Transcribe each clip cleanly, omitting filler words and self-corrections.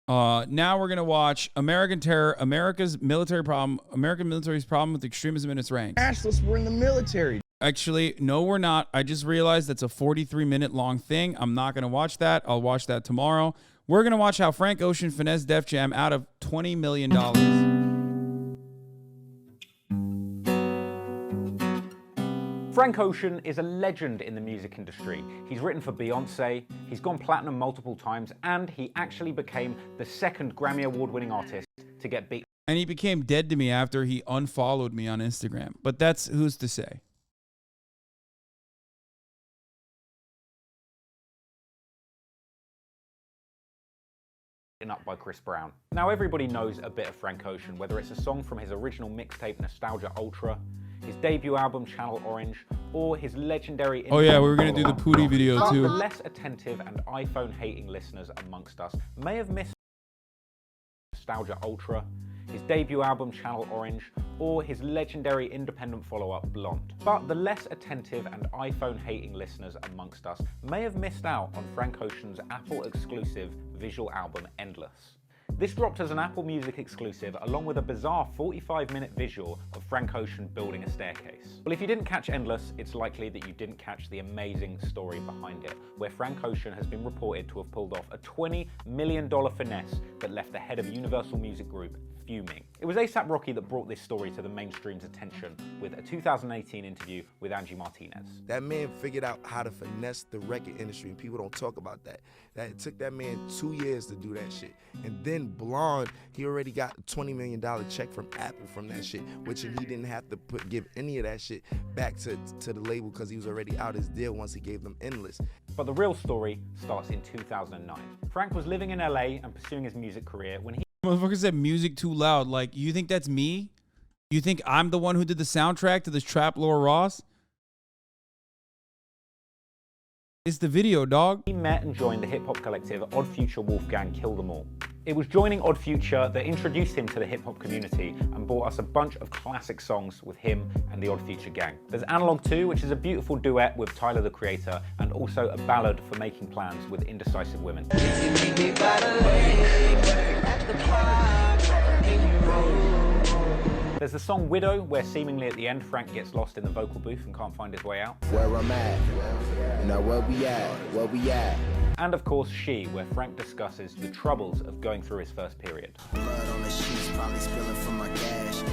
Now we're gonna watch American Terror, America's military problem, American military's problem with extremism in its ranks. Nationalists were in the military. Actually, no, we're not. I just realized that's a 43-minute long thing. I'm not gonna watch that. I'll watch that tomorrow. We're gonna watch how Frank Ocean finessed Def Jam out of $20 million. Frank Ocean is a legend in the music industry. He's written for Beyonce, he's gone platinum multiple times, and he actually became the second Grammy Award-winning artist to get beat. And he became dead to me after he unfollowed me on Instagram. But that's who's to say. Up by Chris Brown. Now everybody knows a bit of Frank Ocean, whether it's a song from his original mixtape Nostalgia Ultra, his debut album Channel Orange, or his legendary... Oh yeah, we were going to do the Pootie video but too. The less attentive and iPhone-hating listeners amongst us may have missed Nostalgia Ultra, his debut album Channel Orange, or his legendary independent follow-up Blonde. But the less attentive and iPhone-hating listeners amongst us may have missed out on Frank Ocean's Apple-exclusive visual album Endless. This dropped as an Apple Music exclusive along with a bizarre 45-minute visual of Frank Ocean building a staircase. Well, if you didn't catch Endless, it's likely that you didn't catch the amazing story behind it, where Frank Ocean has been reported to have pulled off a $20 million finesse that left the head of Universal Music Group fuming. It was A$AP Rocky that brought this story to the mainstream's attention with a 2018 interview with Angie Martinez. That man figured out how to finesse the record industry, and people don't talk about that. That it took that man 2 years to do that shit. And then Blonde, he already got a $20 million check from Apple from that shit, which he didn't have to give any of that shit back to the label because he was already out his deal once he gave them Endless. But the real story starts in 2009. Frank was living in LA and pursuing his music career when he... Motherfucker said music too loud. Like, you think that's me? You think I'm the one who did the soundtrack to this Trap Laura Ross? It's the video, dog. He met and joined the hip-hop collective Odd Future Wolfgang Kill Them All. It was joining Odd Future that introduced him to the hip-hop community and brought us a bunch of classic songs with him and the Odd Future gang. There's Analog 2, which is a beautiful duet with Tyler, the Creator, and also a ballad for making plans with indecisive women. There's the song Widow, where seemingly at the end Frank gets lost in the vocal booth and can't find his way out. Where I'm at, now where we at. And of course She, where Frank discusses the troubles of going through his first period.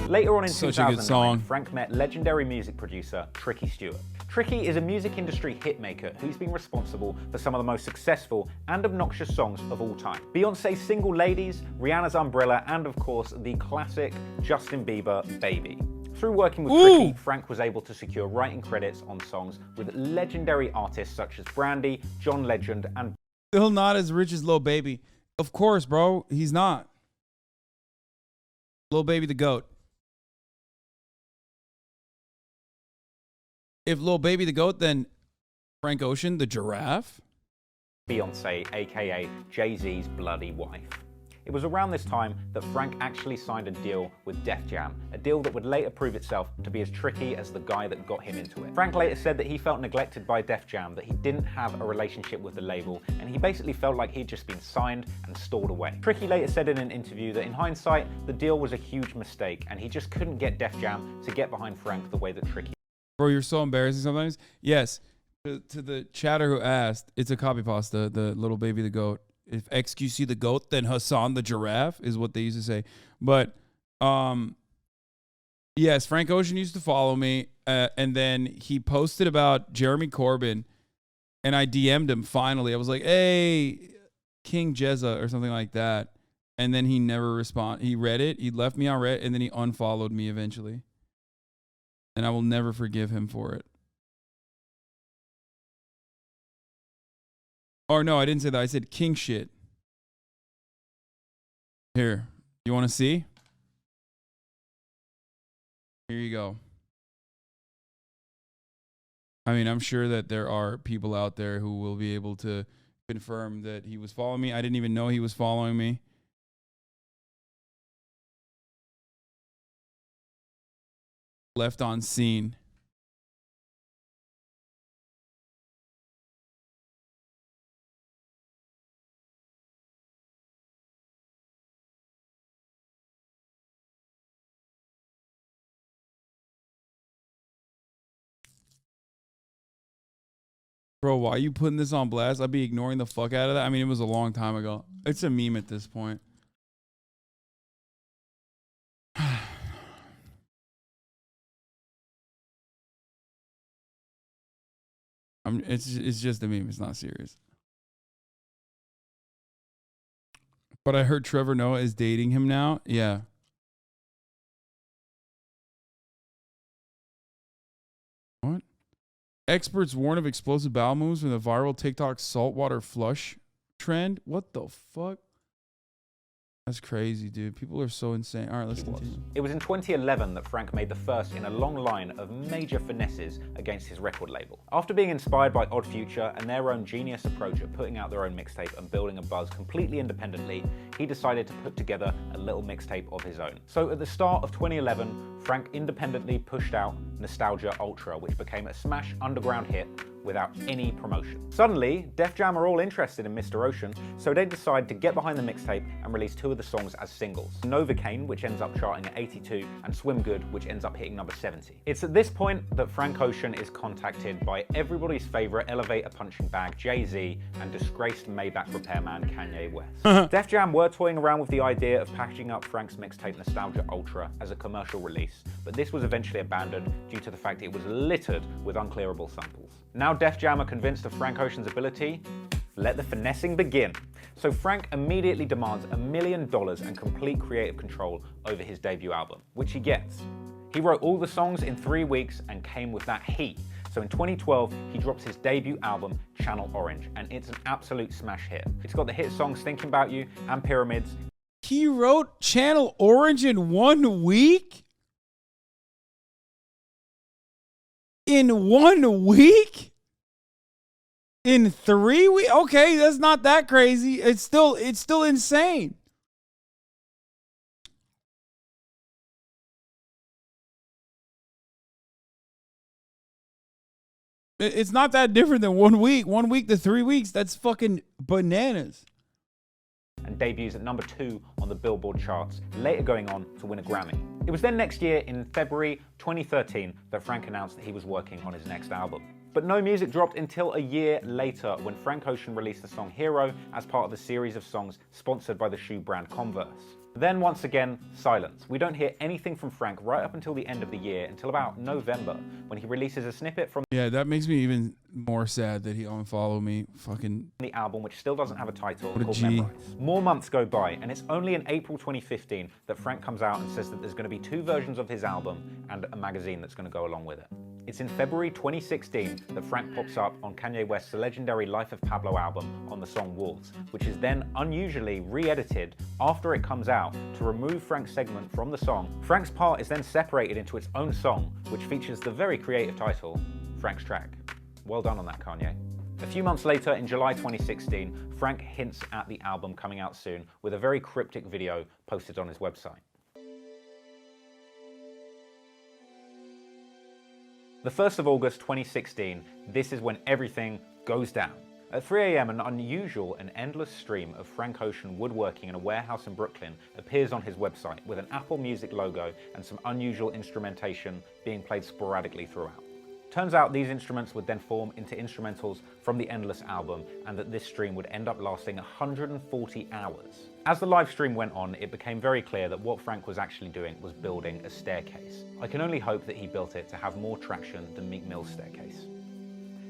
Later on in Such a good 2009, song. Frank met legendary music producer Tricky Stewart. Tricky is a music industry hitmaker who's been responsible for some of the most successful and obnoxious songs of all time. Beyonce's Single Ladies, Rihanna's Umbrella, and of course the classic Justin Bieber Baby. Through working with Tricky, Frank was able to secure writing credits on songs with legendary artists such as Brandy, John Legend, and... Still not as rich as Lil Baby. Of course, bro. He's not. Lil Baby the GOAT. If Lil Baby the GOAT, then Frank Ocean the giraffe? Beyonce, aka Jay-Z's bloody wife. It was around this time that Frank actually signed a deal with Def Jam, a deal that would later prove itself to be as tricky as the guy that got him into it. Frank later said that he felt neglected by Def Jam, that he didn't have a relationship with the label, and he basically felt like he'd just been signed and stored away. Tricky later said in an interview that in hindsight, the deal was a huge mistake, and he just couldn't get Def Jam to get behind Frank the way that Tricky. Bro, you're so embarrassing sometimes. Yes, to the chatter who asked, it's a copy pasta, the Little Baby the GOAT. If XQC the GOAT, then Hasan the giraffe is what they used to say. But yes, Frank Ocean used to follow me, and then he posted about Jeremy Corbyn, and I DM'd him finally. I was like, hey, King Jezza or something like that. And then he never responded. He read it, he left me on red, and then he unfollowed me eventually. And I will never forgive him for it. Or no, I didn't say that. I said king shit. Here, you want to see? Here you go. I mean, I'm sure that there are people out there who will be able to confirm that he was following me. I didn't even know he was following me. Left on scene. Bro, why are you putting this on blast? I'd be ignoring the fuck out of that. I mean, it was a long time ago. It's a meme at this point. It's just a meme. It's not serious. But I heard Trevor Noah is dating him now. Yeah. What? Experts warn of explosive bowel moves from the viral TikTok saltwater flush trend. What the fuck? That's crazy, dude. People are so insane. All right, let's continue. It was in 2011 that Frank made the first in a long line of major finesses against his record label. After being inspired by Odd Future and their own genius approach at putting out their own mixtape and building a buzz completely independently, he decided to put together a little mixtape of his own. So at the start of 2011, Frank independently pushed out Nostalgia Ultra, which became a smash underground hit without any promotion. Suddenly, Def Jam are all interested in Mr. Ocean, so they decide to get behind the mixtape and release two of the songs as singles. Novocaine, which ends up charting at 82, and Swim Good, which ends up hitting number 70. It's at this point that Frank Ocean is contacted by everybody's favorite elevator punching bag, Jay-Z, and disgraced Maybach repairman, Kanye West. Def Jam were toying around with the idea of packaging up Frank's mixtape Nostalgia Ultra as a commercial release, but this was eventually abandoned due to the fact it was littered with unclearable samples. Now Def Jam are convinced of Frank Ocean's ability, let the finessing begin. So Frank immediately demands $1 million and complete creative control over his debut album, which he gets. He wrote all the songs in 3 weeks and came with that heat. So in 2012, he drops his debut album, Channel Orange, and it's an absolute smash hit. It's got the hit songs Thinking About You and Pyramids. He wrote Channel Orange in 1 week? In 1 week? In 3 weeks? Okay, that's not that crazy. It's still insane. It's not that different than 1 week. 1 week to 3 weeks. That's fucking bananas. And debuts at number 2 on the Billboard charts, later going on to win a Grammy. It was then next year, in February 2013, that Frank announced that he was working on his next album. But no music dropped until a year later, when Frank Ocean released the song Hero as part of a series of songs sponsored by the shoe brand Converse. Then once again, silence. We don't hear anything from Frank right up until the end of the year, until about November, when he releases a snippet from Yeah, that makes me even more sad that he unfollowed me. Fucking the album, which still doesn't have a title, What a called G. Memorize. More months go by, and it's only in April 2015 that Frank comes out and says that there's going to be 2 versions of his album and a magazine that's going to go along with it. It's in February 2016 that Frank pops up on Kanye West's legendary Life of Pablo album on the song Wolves, which is then unusually re-edited after it comes out to remove Frank's segment from the song. Frank's part is then separated into its own song, which features the very creative title, Frank's Track. Well done on that, Kanye. A few months later, in July 2016, Frank hints at the album coming out soon with a very cryptic video posted on his website. The 1st of August 2016, this is when everything goes down. At 3 AM, an unusual and endless stream of Frank Ocean woodworking in a warehouse in Brooklyn appears on his website with an Apple Music logo and some unusual instrumentation being played sporadically throughout. Turns out these instruments would then form into instrumentals from the Endless album, and that this stream would end up lasting 140 hours. As the live stream went on, it became very clear that what Frank was actually doing was building a staircase. I can only hope that he built it to have more traction than Meek Mill's staircase.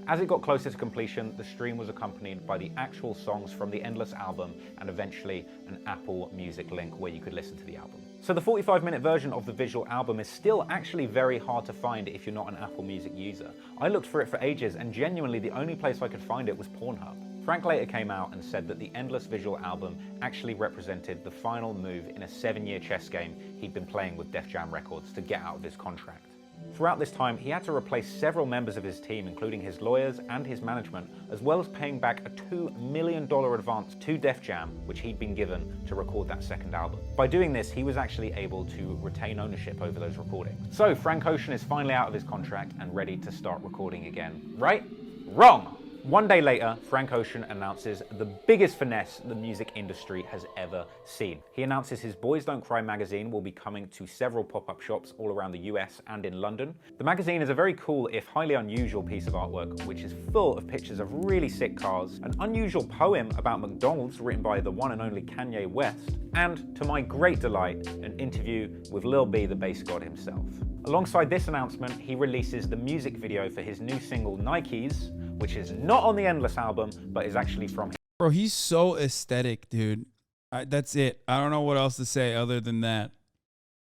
As it got closer to completion, the stream was accompanied by the actual songs from the Endless album and eventually an Apple Music link where you could listen to the album. So the 45-minute version of the visual album is still actually very hard to find if you're not an Apple Music user. I looked for it for ages, and genuinely the only place I could find it was Pornhub. Frank later came out and said that the Endless visual album actually represented the final move in a 7-year chess game he'd been playing with Def Jam Records to get out of his contract. Throughout this time, he had to replace several members of his team, including his lawyers and his management, as well as paying back a $2 million advance to Def Jam, which he'd been given to record that second album. By doing this, he was actually able to retain ownership over those recordings. So Frank Ocean is finally out of his contract and ready to start recording again. Right? Wrong! One day later, Frank Ocean announces the biggest finesse the music industry has ever seen. He announces his Boys Don't Cry magazine will be coming to several pop-up shops all around the US and in London. The magazine is a very cool, if highly unusual, piece of artwork, which is full of pictures of really sick cars, an unusual poem about McDonald's written by the one and only Kanye West, and, to my great delight, an interview with Lil B, the bass god himself. Alongside this announcement, he releases the music video for his new single, Nikes, which is not on the Endless album, but is actually from him. Bro, he's so aesthetic, dude. That's it. I don't know what else to say other than that.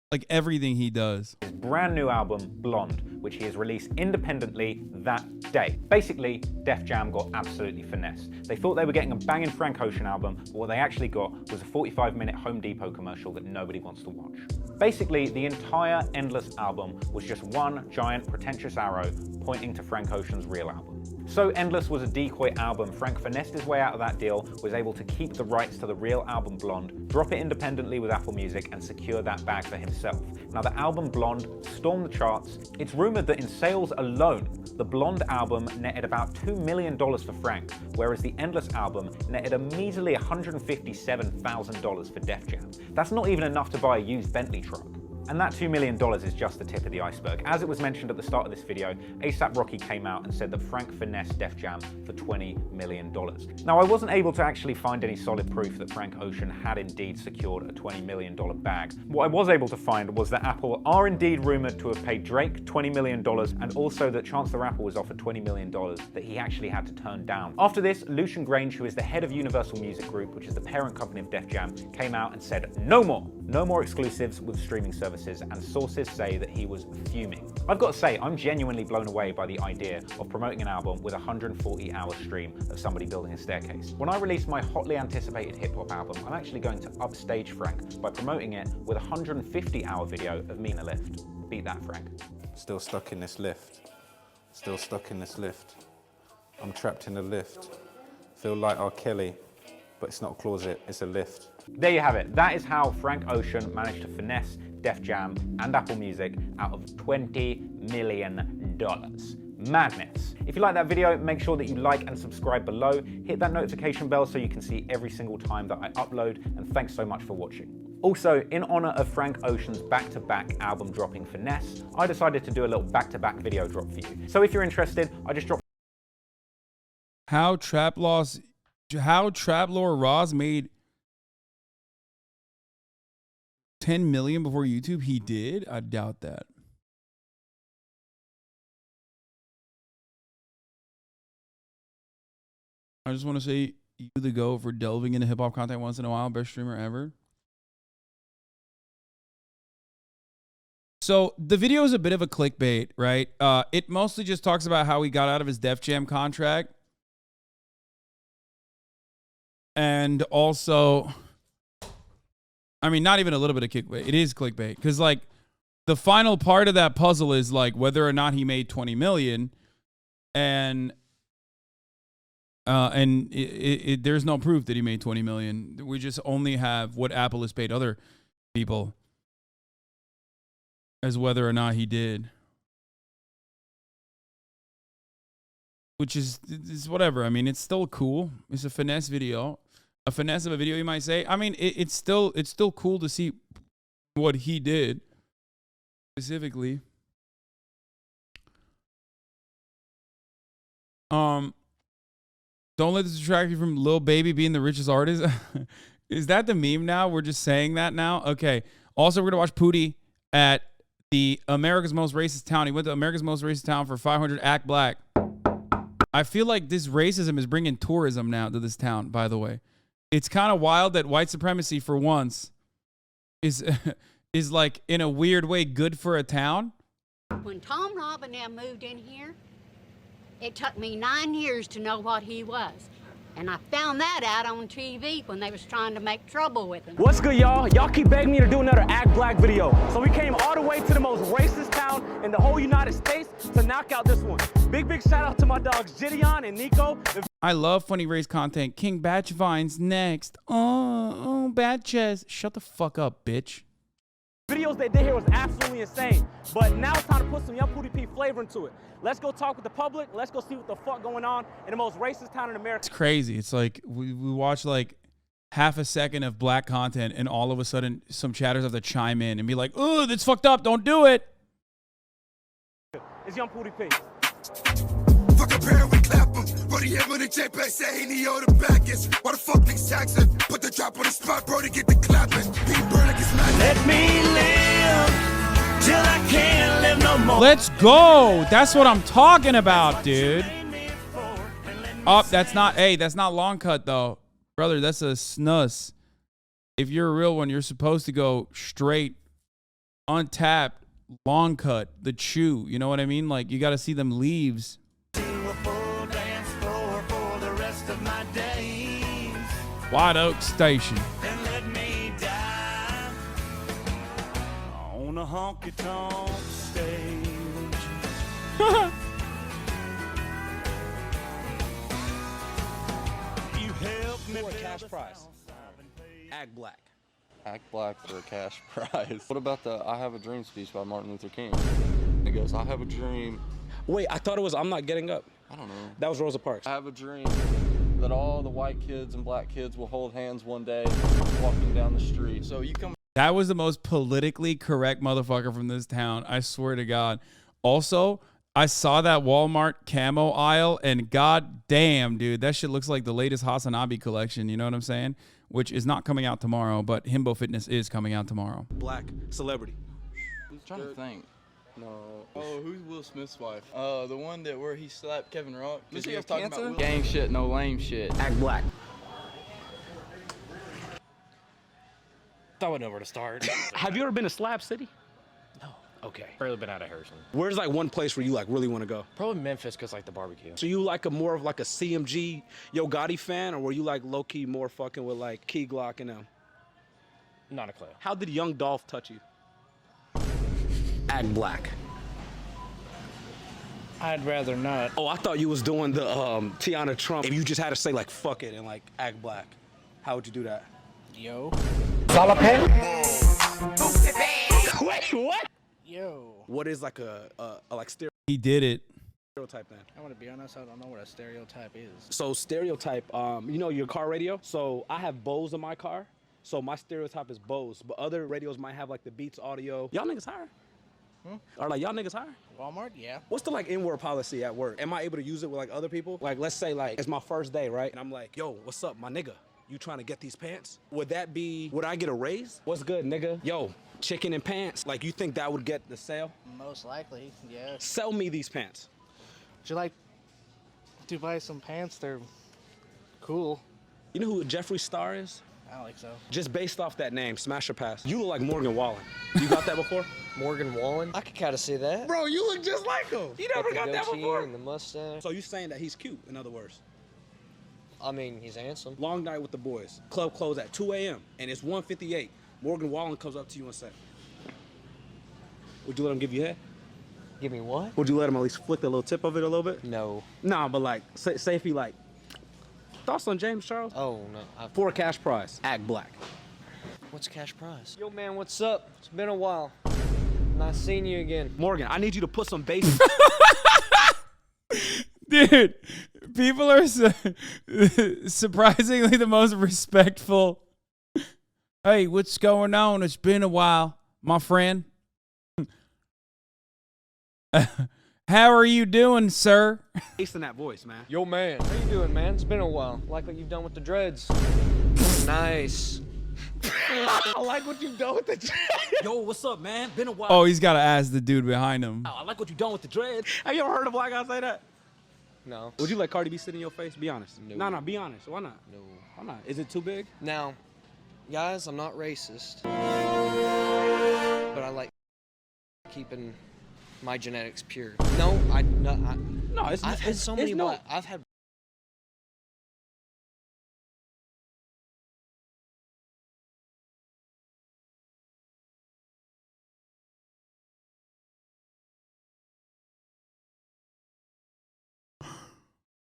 Like everything he does. His brand new album, Blonde, which he has released independently that day. Basically, Def Jam got absolutely finessed. They thought they were getting a banging Frank Ocean album, but what they actually got was a 45-minute Home Depot commercial that nobody wants to watch. Basically, the entire Endless album was just one giant pretentious arrow pointing to Frank Ocean's real album. So Endless was a decoy album. Frank finessed his way out of that deal, was able to keep the rights to the real album Blonde, drop it independently with Apple Music, and secure that bag for himself. Now, the album Blonde stormed the charts. It's rumored that in sales alone, the Blonde album netted about $2 million for Frank, whereas the Endless album netted a measly $157,000 for Def Jam. That's not even enough to buy a used Bentley truck. And that $2 million is just the tip of the iceberg. As it was mentioned at the start of this video, A$AP Rocky came out and said that Frank finessed Def Jam for $20 million. Now, I wasn't able to actually find any solid proof that Frank Ocean had indeed secured a $20 million bag. What I was able to find was that Apple are indeed rumored to have paid Drake $20 million, and also that Chance the Rapper was offered $20 million that he actually had to turn down. After this, Lucian Grange, who is the head of Universal Music Group, which is the parent company of Def Jam, came out and said, no more exclusives with streaming services, and sources say that he was fuming. I've got to say, I'm genuinely blown away by the idea of promoting an album with a 140-hour stream of somebody building a staircase. When I release my hotly anticipated hip-hop album, I'm actually going to upstage Frank by promoting it with a 150-hour video of me in a lift. Beat that, Frank. Still stuck in this lift. Still stuck in this lift. I'm trapped in a lift. Feel like R. Kelly, but it's not a closet, it's a lift. There you have it. That is how Frank Ocean managed to finesse Def Jam and Apple Music out of $20 million. Madness. If you like that video, make sure that you like and subscribe below. Hit that notification bell so you can see every single time that I upload, and thanks so much for watching. Also, in honor of Frank Ocean's back-to-back album dropping finesse, I decided to do a little back-to-back video drop for you. So if you're interested, I just dropped How Trap Lord Ross made 10 million before YouTube? He did? I doubt that. I just want to say you the go for delving into hip-hop content once in a while. Best streamer ever. So the video is a bit of a clickbait, right? It mostly just talks about how he got out of his Def Jam contract. And also, I mean, not even a little bit of clickbait. It is clickbait. Because, like, the final part of that puzzle is, like, whether or not he made 20 million. And there's no proof that he made 20 million. We just only have what Apple has paid other people as whether or not he did. Which is whatever. I mean, it's still cool. It's a finesse video. A finesse of a video, you might say. I mean, it's still cool to see what he did specifically. Don't let this distract you from Lil Baby being the richest artist. Is that the meme now? We're just saying that now? Okay. Also, we're going to watch Pootie at the America's Most Racist Town. He went to America's Most Racist Town for 500 Act Black. I feel like this racism is bringing tourism now to this town, by the way. It's kind of wild that white supremacy, for once, is like, in a weird way, good for a town. When Tom Robinette moved in here, it took me 9 years to know what he was. And I found that out on TV when they was trying to make trouble with him. What's good, y'all? Y'all keep begging me to do another Act Black video. So we came all the way to the most racist town in the whole United States to knock out this one. Big shout out to my dogs, Jidion and Nico. I love funny race content. King Batch Vines next. Oh, Bad Chess. Shut the fuck up, bitch. videos they did here was absolutely insane. But now it's time to put some Young Pootie P flavor into it. Let's go talk with the public. Let's go see what the fuck going on in the most racist town in America. It's crazy. It's like we watch like half a second of black content and all of a sudden some chatters have to chime in and be like, "Oh, that's fucked up. Don't do it." It's Young Pootie P. Fuck a pair, we clap him. Brody hit with a JPEG, say he need all the backers. Why the fuck things taxing? Put the drop on the spot, bro, to get the clapping. Pete burn like it's not. Let me live till I can't live no more. Let's go. That's what I'm talking about, dude. Oh, that's not long cut though. Brother, that's a snus. If you're a real one, you're supposed to go straight, untapped, long cut, the chew. You know what I mean? Like, you got to see them leaves. White Oak Station. And let me die on a honky-tonk stage. You help me For a cash prize. Act black. Act black for a cash prize. What about the I Have a Dream speech by Martin Luther King? It goes, I have a dream. Wait, I thought it was I'm Not Getting Up. I don't know. That was Rosa Parks. I have a dream that all the white kids and black kids will hold hands one day walking down the street. So you come. That was the most politically correct motherfucker from this town. I swear to God. Also, I saw that Walmart camo aisle and god damn, dude, that shit looks like the latest Hasan collection. You know what I'm saying? Which is not coming out tomorrow, but Himbo Fitness is coming out tomorrow. Black celebrity. I'm trying to think. No. Oh, who's Will Smith's wife? The one that where he slapped Kevin Rock. Does he he was have talking cancer? about Gang shit, no lame shit. Act black. I wouldn't know where to start. Have you ever been to Slab City? No. Okay. Barely been out of Harrison. Where's like one place where you like really want to go? Probably Memphis because like the barbecue. So you like a more of like a CMG Yo Gotti fan, or were you like low key more fucking with like Key Glock and them? Not a clue. How did Young Dolph touch you? Act black. I'd rather not. Oh, I thought you was doing the Tiana Trump. If you just had to say like fuck it and like act black, how would you do that? Yo. Wait, what? Yo. What is like a like He did it. stereotype then? I want to be honest, I don't know what a stereotype is. So stereotype, you know your car radio? So I have Bose in my car. So my stereotype is Bose, but other radios might have like the Beats audio. Y'all niggas hire? Or like y'all niggas hire? Walmart, yeah. What's the like in-word policy at work? Am I able to use it with like other people? Like let's say like it's my first day, right? And I'm like, yo, what's up, my nigga? You trying to get these pants? Would I get a raise? What's good, nigga? Yo, chicken and pants. Like you think that would get the sale? Most likely, yeah. Sell me these pants. Would you like to buy some pants? They're cool. You know who Jeffree Star is? I don't think so. Just based off that name, smash or pass. You look like Morgan Wallen. You got that before? Morgan Wallen? I could kind of see that. Bro, you look just like him. You never got that before? And the mustache. So you saying that he's cute, in other words? I mean, he's handsome. Long night with the boys. Club closed at 2 a.m. and it's 1:58. Morgan Wallen comes up to you and says, would you let him give you head? Give me what? Would you let him at least flick the little tip of it a little bit? No. Nah, but like, say if he like, thoughts on James Charles? Oh, no. For a cash prize, act black. What's cash prize? Yo, man, what's up? It's been a while. Nice seeing you again. Morgan, I need you to put some bass. Dude, people are surprisingly the most respectful. Hey, what's going on? It's been a while, my friend. How are you doing, sir? Bass in that voice, man. Yo, man. How you doing, man? It's been a while. Like what you've done with the dreads. Nice. I like what you've done with the dread. Yo, what's up, man? Been a while. Oh, he's got to ask the dude behind him. I like what you've done with the dread. Have you ever heard a black guy say that? No. Would you let Cardi B sit in your face? Be honest. No. No, be honest. Why not? No. Why not? Is it too big? Now, guys, I'm not racist. But I like keeping my genetics pure. No, I've had so many. I've had.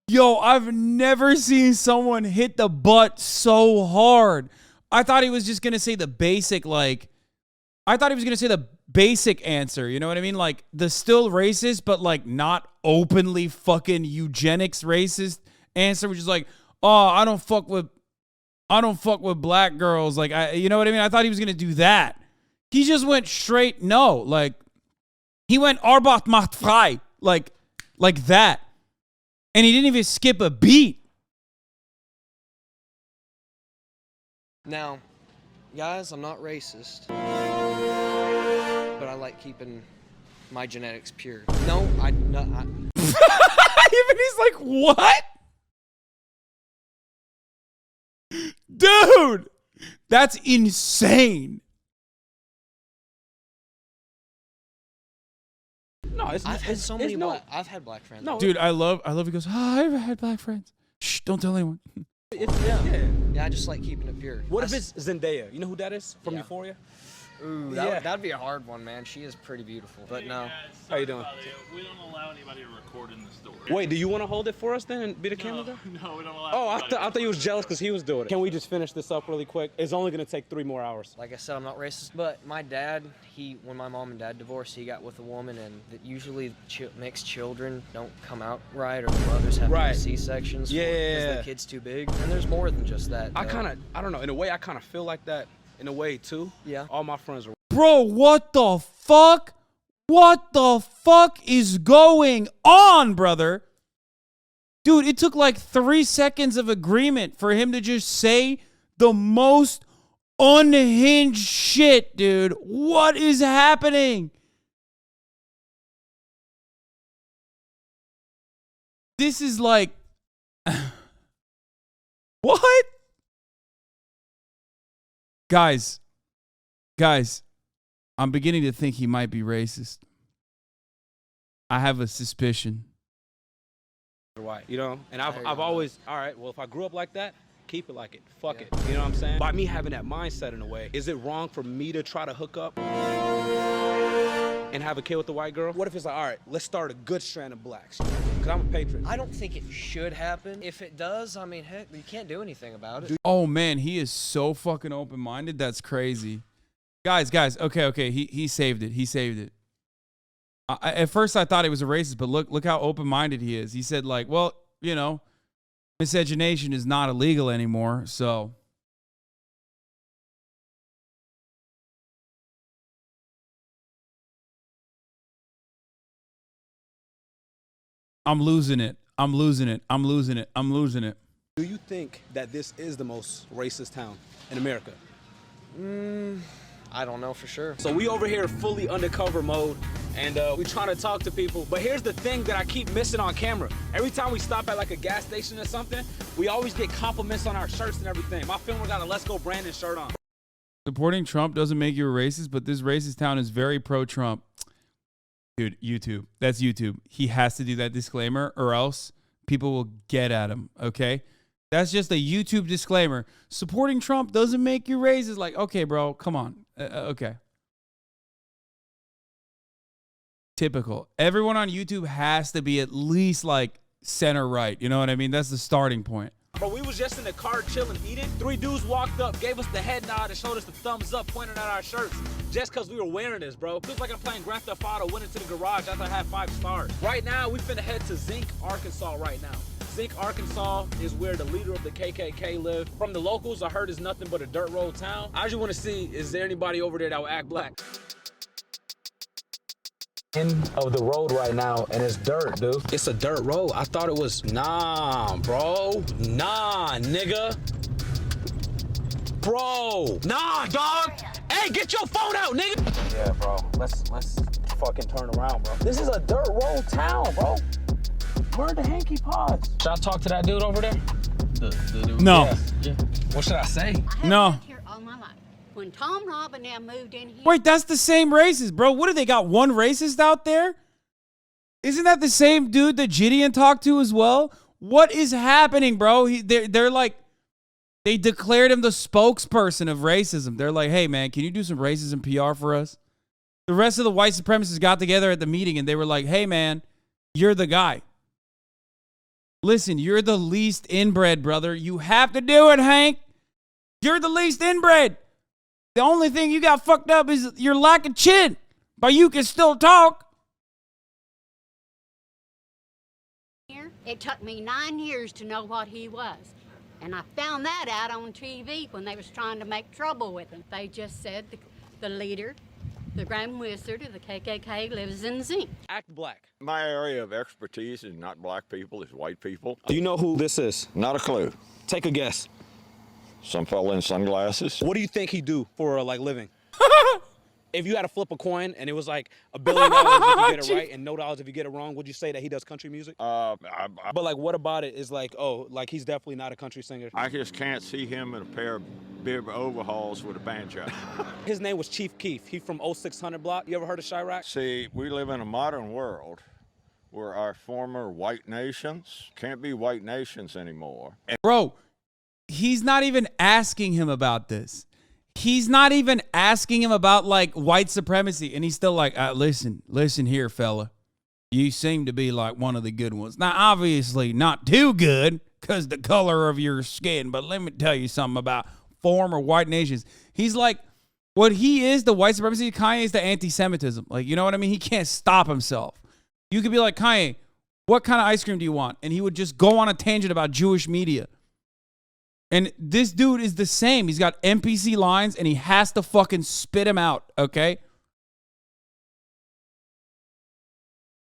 Yo, I've never seen someone hit the butt so hard. I thought he was just going to say the basic, like, I thought he was going to say the basic answer. You know what I mean? Like the still racist, but like not openly fucking eugenics racist answer, which is like, oh, I don't fuck with black girls. Like, you know what I mean? I thought he was going to do that. He just went straight no. Like, he went Arbeit macht frei. Like that. And he didn't even skip a beat. Now, guys, I'm not racist, but I like keeping my genetics pure. No. Even he's like, what? Dude, that's insane. No, I've had so many. I've had black friends. No, dude, I love. He goes, I've had black friends. Shh, don't tell anyone. Yeah, I just like keeping it pure. What if it's Zendaya? You know who that is from Euphoria? Ooh, that'd be a hard one, man. She is pretty beautiful, but no. How you doing? We don't allow anybody to record in the store. Wait, do you want to hold it for us then and be the camera guy? No, we don't allow. Oh, I thought you was jealous because he was doing it. Can we just finish this up really quick? It's only gonna take 3 more hours. Like I said, I'm not racist, but my dad, when my mom and dad divorced, he got with a woman, and usually mixed children don't come out right, or the mothers have to have C-sections because the kid's too big. And there's more than just that. I don't know. In a way, I kind of feel like that. In a way too. Yeah. All my friends are. Bro, what the fuck? What the fuck is going on, brother? Dude, it took like 3 seconds of agreement for him to just say the most unhinged shit, dude. What is happening? This is like... What? Guys, I'm beginning to think he might be racist. I have a suspicion. Right, you know, and I've always, all right, well, if I grew up like that, keep it like it. Fuck it. You know what I'm saying? By me having that mindset in a way, is it wrong for me to try to hook up and have a kid with a white girl? What if it's like, all right, let's start a good strand of blacks? Because I'm a patriot. I don't think it should happen. If it does, I mean, heck, you can't do anything about it. Oh, man, he is so fucking open-minded. That's crazy. Guys, okay, he saved it. He saved it. At first, I thought he was a racist, but look how open-minded he is. He said, like, well, you know, miscegenation is not illegal anymore, so. I'm losing it. Do you think that this is the most racist town in America? I don't know for sure. So we over here fully undercover mode, and we trying to talk to people. But here's the thing that I keep missing on camera. Every time we stop at like a gas station or something, we always get compliments on our shirts and everything. My filmer got a Let's Go Brandon shirt on. Supporting Trump doesn't make you a racist, but this racist town is very pro-Trump. Dude, YouTube. That's YouTube. He has to do that disclaimer or else people will get at him, okay? That's just a YouTube disclaimer. Supporting Trump doesn't make you racist. Like, okay, bro, come on. Okay. Typical. Everyone on YouTube has to be at least like center right. You know what I mean? That's the starting point. But we was just in the car chilling, eating. 3 dudes walked up, gave us the head nod, and showed us the thumbs up, pointing at our shirts, just because we were wearing this, bro. Feels like I'm playing Grand Theft Auto, went into the garage after I had 5 stars. Right now, we finna head to Zinc, Arkansas right now. Zinc, Arkansas is where the leader of the KKK live. From the locals, I heard it's nothing but a dirt road town. I just want to see, is there anybody over there that will act black? End of the road right now, and it's dirt, dude. It's a dirt road. I thought it was, nah, bro. Nah, nigga. Bro. Nah, dog. Hey, get your phone out, nigga. Yeah, bro. Let's fucking turn around, bro. This is a dirt road town, bro. Where are the hanky pods? Should I talk to that dude over there? The dude? No. Yeah. What should I say? No. Here all my life. When Tom Robb and them moved in here. Wait, that's the same racist, bro. What do they got? One racist out there? Isn't that the same dude that Jidion talked to as well? What is happening, bro? They're like, they declared him the spokesperson of racism. They're like, hey, man, can you do some racism PR for us? The rest of the white supremacists got together at the meeting and they were like, hey, man, you're the guy. Listen, you're the least inbred, brother. You have to do it, Hank. You're the least inbred. The only thing you got fucked up is your lack of chin, but you can still talk. It took me 9 years to know what he was. And I found that out on TV when they was trying to make trouble with him. They just said the leader, the Grand Wizard of the KKK lives in Zinc. Act black. My area of expertise is not black people, it's white people. Do you know who this is? Not a clue. Take a guess. Some fella in sunglasses. What do you think he do for a living? If you had to flip a coin and it was like $1 billion if you get it right and $0 if you get it wrong, would you say that he does country music? But like, what about it is like, oh, like he's definitely not a country singer. I just can't see him in a pair of bib overalls with a banjo. His name was Chief Keef. He's from 0600 block. You ever heard of Chirac? See, we live in a modern world where our former white nations can't be white nations anymore. Bro, he's not even asking him about this. He's not even asking him about like white supremacy. And he's still like, listen here, fella. You seem to be like one of the good ones. Now, obviously not too good because the color of your skin. But let me tell you something about former white nations. He's like, what he is, the white supremacy, Kanye is the anti-Semitism. Like, you know what I mean? He can't stop himself. You could be like, Kanye, what kind of ice cream do you want? And he would just go on a tangent about Jewish media. And this dude is the same. He's got NPC lines, and he has to fucking spit him out, okay?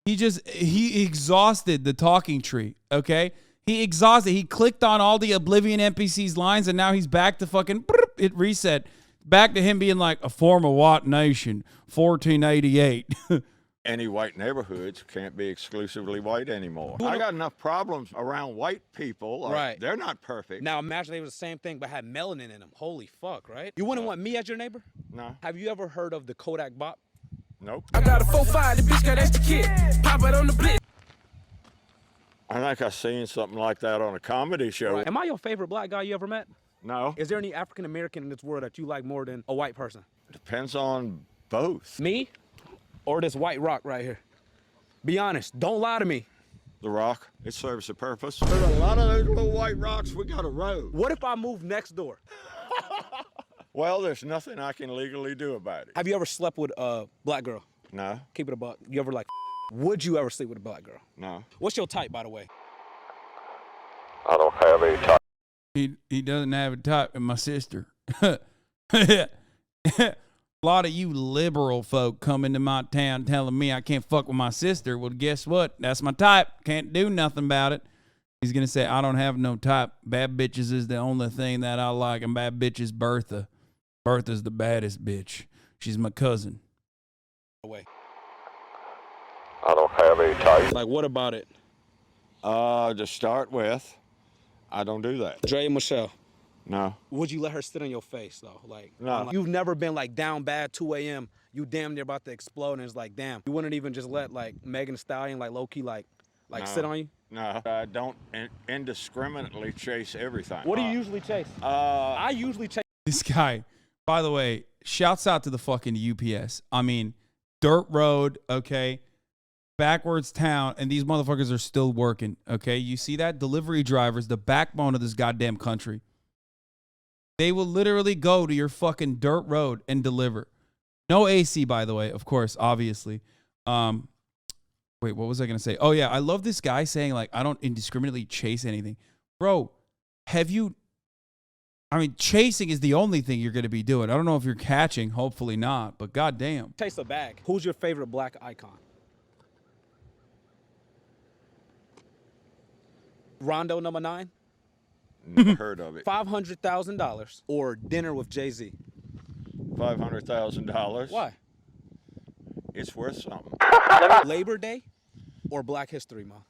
He exhausted the talking tree, okay? He exhausted. He clicked on all the Oblivion NPC's lines, and now he's back to fucking, it reset. Back to him being like, a former white nation, 1488. Any white neighborhoods can't be exclusively white anymore. I got enough problems around white people. Right. They're not perfect. Now imagine they were the same thing but had melanin in them. Holy fuck, right? You wouldn't want me as your neighbor? No. Have you ever heard of the Kodak bop? Nope. I got a 4-5, the bitch got extra kid. Pop it on the blitz. I think I seen something like that on a comedy show. Right. Am I your favorite black guy you ever met? No. Is there any African American in this world that you like more than a white person? Depends on both. Me or this white rock right here? Be honest. Don't lie to me. The rock, it serves a purpose. There's a lot of those little white rocks. We got a road. What if I move next door? Well, there's nothing I can legally do about it. Have you ever slept with a black girl? No. Keep it a buck. You ever like, would you ever sleep with a black girl? No. What's your type, by the way? I don't have a type. He doesn't have a type, and my sister. A lot of you liberal folk come into my town telling me I can't fuck with my sister. Well, guess what? That's my type. Can't do nothing about it. He's going to say, I don't have no type. Bad bitches is the only thing that I like. And bad bitch is Bertha. Bertha's the baddest bitch. She's my cousin. Away. I don't have a type. Like, what about it? To start with, I don't do that. Dre and Michelle. No. Would you let her sit on your face, though? Like, no. You've never been, like, down bad, 2 a.m., you damn near about to explode, and it's like, damn. You wouldn't even just let, like, Megan Thee Stallion, like, low-key, like no. sit on you? No. I don't indiscriminately chase everything. What do you usually chase? I usually chase. This guy, by the way, shouts out to the fucking UPS. I mean, dirt road, okay? Backwards town, and these motherfuckers are still working, okay? You see that? Delivery drivers, the backbone of this goddamn country. They will literally go to your fucking dirt road and deliver. No AC, by the way, of course, obviously. Wait, what was I going to say? Oh, yeah, I love this guy saying, like, I don't indiscriminately chase anything. Bro, chasing is the only thing you're going to be doing. I don't know if you're catching, hopefully not, but goddamn. Chase a bag. Who's your favorite black icon? Rondo number 9? Never heard of it. $500,000 or dinner with Jay-Z? $500,000. Why? It's worth something. Labor Day or Black History Month?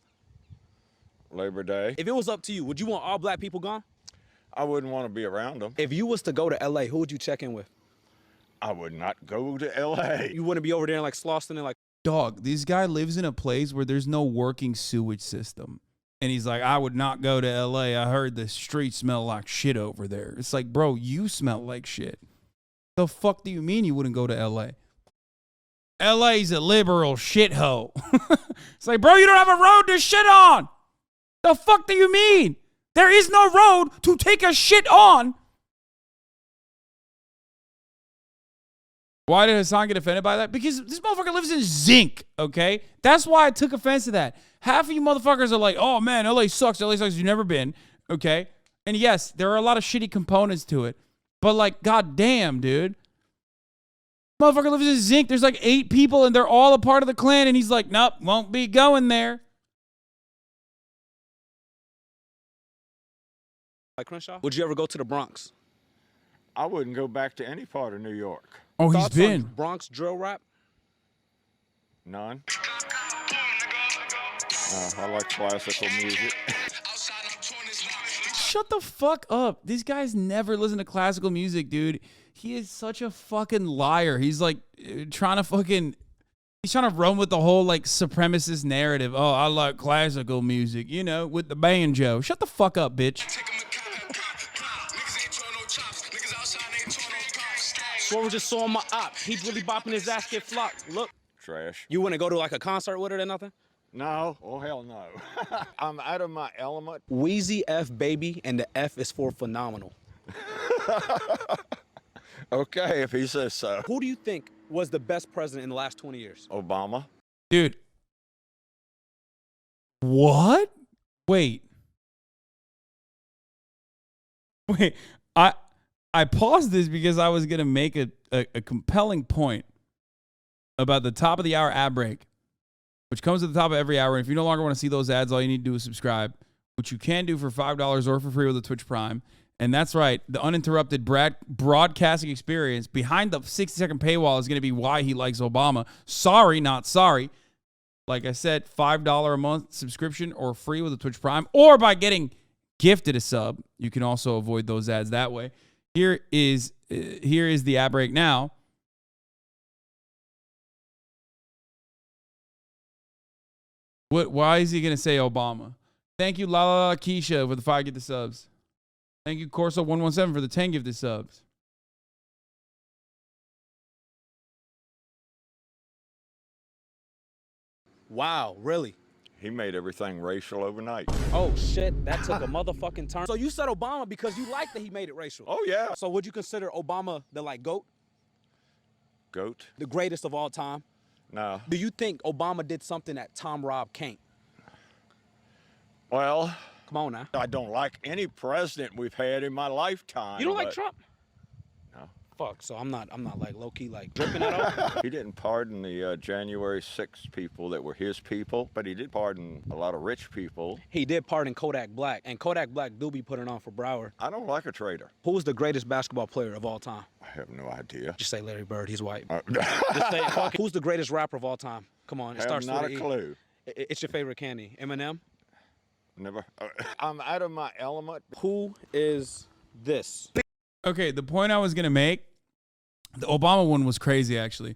Labor Day. If it was up to you, would you want all black people gone? I wouldn't want to be around them. If you was to go to L.A., who would you check in with? I would not go to L.A. You wouldn't be over there in, like, Slauson and, like... Dog, this guy lives in a place where there's no working sewage system. And he's like, I would not go to L.A. I heard the streets smell like shit over there. It's like, bro, you smell like shit. The fuck do you mean you wouldn't go to L.A.? L.A.'s a liberal shithole. It's like, bro, you don't have a road to shit on. The fuck do you mean? There is no road to take a shit on. Why did Hasan get offended by that? Because this motherfucker lives in zinc, okay? That's why I took offense to that. Half of you motherfuckers are like, oh, man, LA sucks. LA sucks. You've never been, okay? And yes, there are a lot of shitty components to it. But, like, goddamn, dude. Motherfucker lives in zinc. There's like 8 people, and they're all a part of the Klan. And he's like, nope, won't be going there. Like Crenshaw? Would you ever go to the Bronx? I wouldn't go back to any part of New York. Oh, he's Thoughts been. on Bronx drill rap? None. I like classical music. Shut the fuck up. These guys never listen to classical music, dude. He is such a fucking liar. He's like trying to run with the whole like supremacist narrative. Oh, I like classical music, you know, with the banjo. Shut the fuck up, bitch. Swore just saw my op. He really bopping his ass, get flopped. Look. Trash. You wouldn't go to like a concert with it or nothing? No. Oh, hell no. I'm out of my element. Wheezy F, baby, and the F is for phenomenal. Okay, if he says so. Who do you think was the best president in the last 20 years? Obama. Dude. What? Wait. I paused this because I was going to make a compelling point about the top of the hour ad break, which comes at the top of every hour. And if you no longer want to see those ads, all you need to do is subscribe, which you can do for $5 or for free with a Twitch Prime. And that's right, the uninterrupted broadcasting experience behind the 60-second paywall is going to be why he likes Obama. Sorry, not sorry. Like I said, $5 a month subscription or free with a Twitch Prime, or by getting gifted a sub. You can also avoid those ads that way. Here is the ad break now. Why is he going to say Obama? Thank you, La La La Keisha, for the 5 gifted subs. Thank you, Corso117, for the 10 gifted subs. Wow, really? He made everything racial overnight. Oh, shit. That took a motherfucking turn. So you said Obama because you like that he made it racial? Oh, yeah. So would you consider Obama the, like, GOAT? GOAT? The greatest of all time? No. Do you think Obama did something that Tom Robb can't? Well, come on now. I don't like any president we've had in my lifetime. You don't like Trump? No. Fuck. So I'm not like low key like dripping at all. He didn't pardon the January 6th people that were his people, but he did pardon a lot of rich people. He did pardon Kodak Black, and Kodak Black do be putting on for Broward. I don't like a traitor. Who was the greatest basketball player of all time? I have no idea. Just say Larry Bird. He's white. Just say fuck. Who's the greatest rapper of all time? Come on. It starts not with a E. clue. It's your favorite candy. Eminem? Never. I'm out of my element. Who is this? Okay, the point I was going to make, the Obama one was crazy, actually.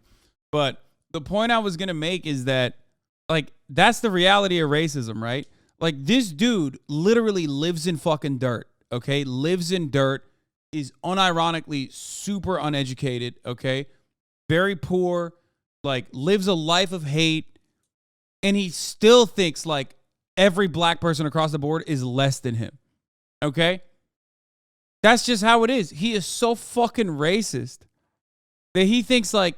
But the point I was going to make is that, like, that's the reality of racism, right? Like, this dude literally lives in fucking dirt, okay? Lives in dirt, is unironically super uneducated, okay? Very poor, like, lives a life of hate, and he still thinks, like, every black person across the board is less than him, okay? That's just how it is. He is so fucking racist that he thinks like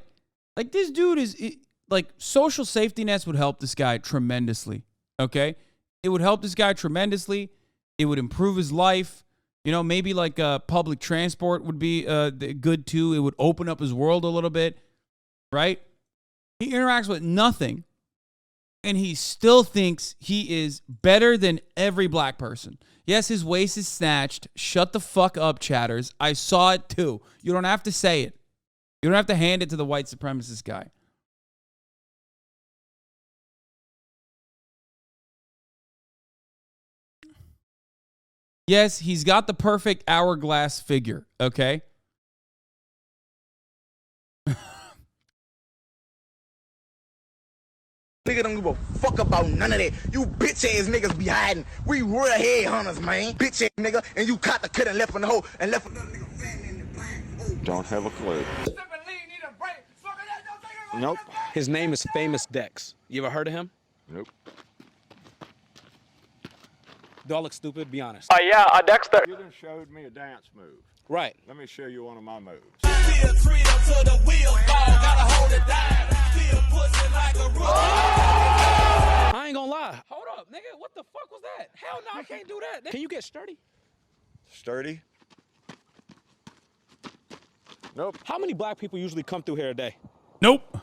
this dude is like social safety nets would help this guy tremendously. Okay. It would help this guy tremendously. It would improve his life. You know, maybe like public transport would be good too. It would open up his world a little bit. Right. He interacts with nothing. And he still thinks he is better than every black person. Yes, his waist is snatched. Shut the fuck up, chatters. I saw it too. You don't have to say it. You don't have to hand it to the white supremacist guy. Yes, he's got the perfect hourglass figure, okay? Nigga don't give a fuck about none of that. You bitch ass niggas be hiding. We real headhunters, man. Bitch ass nigga, and you caught the cut and left in the hole and left another nigga fanning in the back. Don't have a clue. Nope. His name is Famous Dex. You ever heard of him? Nope. Do I look stupid? Be honest. Yeah, Dexter. You done showed me a dance move. Right. Let me show you one of my moves. can't do that. Can you get sturdy? Sturdy? Nope. How many black people usually come through here a day? Nope.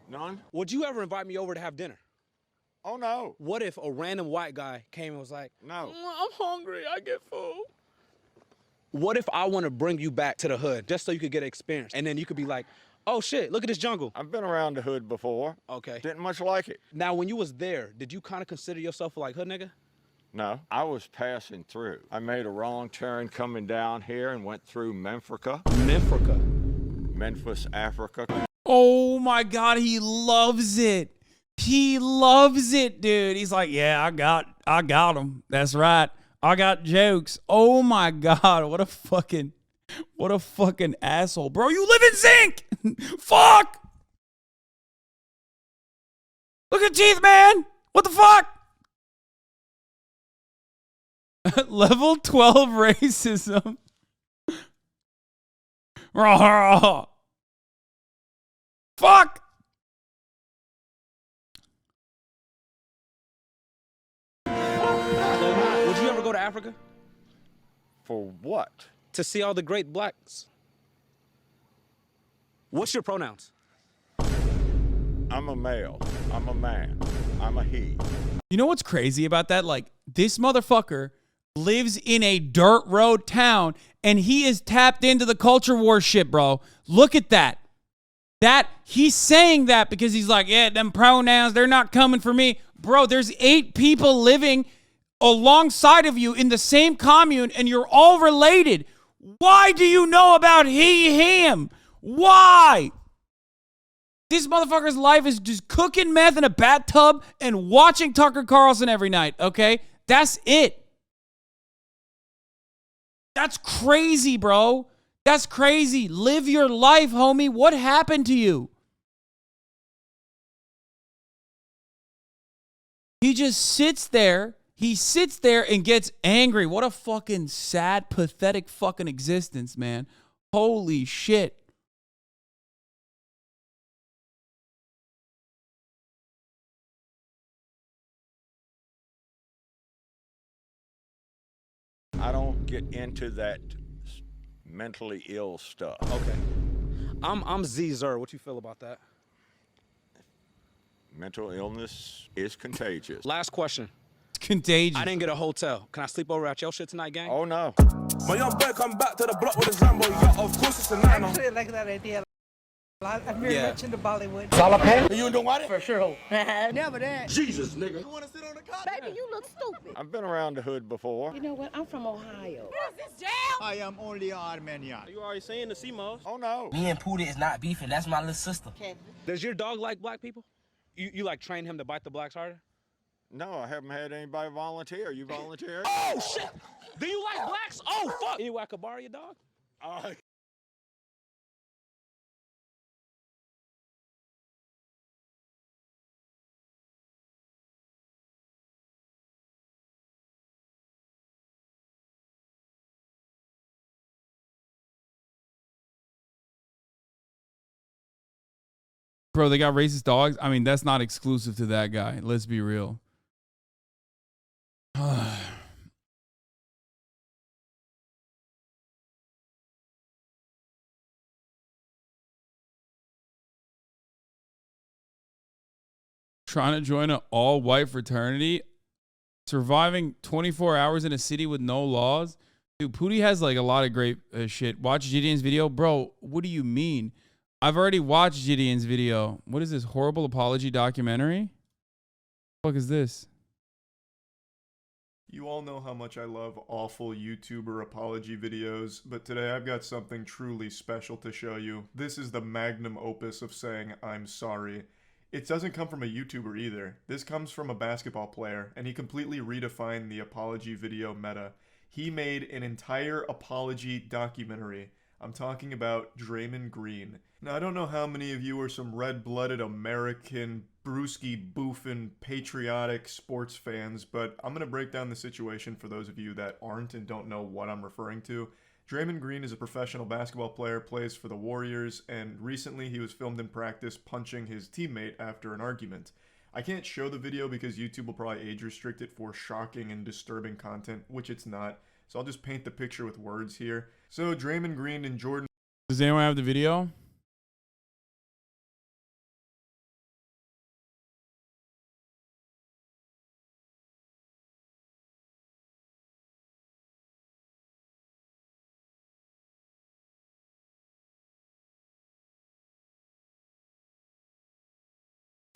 None? Would you ever invite me over to have dinner? Oh, no. What if a random white guy came and was like, no, I'm hungry, I get food. What if I want to bring you back to the hood just so you could get experience? And then you could be like, oh shit, look at this jungle. I've been around the hood before. Okay. Didn't much like it. Now, when you was there, did you kind of consider yourself like hood nigga? No, I was passing through. I made a wrong turn coming down here and went through Memphrica. Memphis, Africa. Oh my God, he loves it. He loves it, dude. He's like, yeah, I got him. That's right. I got jokes. Oh my God, what a fucking asshole, bro. You live in zinc. Fuck. Look at teeth, man. What the fuck? Level 12 racism. Fuck. Would you ever go to Africa? For what? To see all the great blacks. What's your pronouns? I'm a male. I'm a man. I'm a he. You know what's crazy about that? Like, this motherfucker lives in a dirt road town and he is tapped into the culture war shit, bro. Look at that. He's saying that because he's like, yeah, them pronouns, they're not coming for me. Bro, there's 8 people living alongside of you in the same commune and you're all related. Why do you know about he, him? Why? This motherfucker's life is just cooking meth in a bathtub and watching Tucker Carlson every night, okay? That's it. That's crazy, bro. That's crazy. Live your life, homie. What happened to you? He just sits there. He sits there and gets angry. What a fucking sad, pathetic fucking existence, man. Holy shit. I don't get into that mentally ill stuff. Okay. I'm Z-Zer. What you feel about that? Mental illness is contagious. Last question. It's contagious. I didn't get a hotel. Can I sleep over at your shit tonight, gang? Oh, no. My young boy come back to the block with his Rambo. Yeah, of course it's a nano. Actually, I like that idea. I'm very much into Bollywood. You don't want it? For sure. Never that. Jesus, nigga. You want to sit on the couch? Baby, you look stupid. I've been around the hood before. You know what? I'm from Ohio. What is this, jail? I am only Armenian. You already saying the CMOS? Oh, no. Me and Pootie is not beefing. That's my little sister. Does your dog like black people? You like train him to bite the blacks harder? No, I haven't had anybody volunteer. You volunteer? Oh, shit. Do you like blacks? Oh, fuck. You I could borrow your dog? Bro, they got racist dogs. I mean, that's not exclusive to that guy. Let's be real. Trying to join an all-white fraternity, surviving 24 hours in a city with no laws. Dude, Pootie has like a lot of great shit. Watch Jidion's video. Bro, what do you mean? I've already watched Jidion's video. What is this, horrible apology documentary? What the fuck is this? You all know how much I love awful YouTuber apology videos, but today I've got something truly special to show you. This is the magnum opus of saying I'm sorry. It doesn't come from a YouTuber either. This comes from a basketball player, and he completely redefined the apology video meta. He made an entire apology documentary. I'm talking about Draymond Green. Now, I don't know how many of you are some red-blooded American, brewski-boofing, patriotic sports fans, but I'm going to break down the situation for those of you that aren't and don't know what I'm referring to. Draymond Green is a professional basketball player, plays for the Warriors, and recently he was filmed in practice punching his teammate after an argument. I can't show the video because YouTube will probably age restrict it for shocking and disturbing content, which it's not. So I'll just paint the picture with words here. So Draymond Green and Jordan. Does anyone have the video?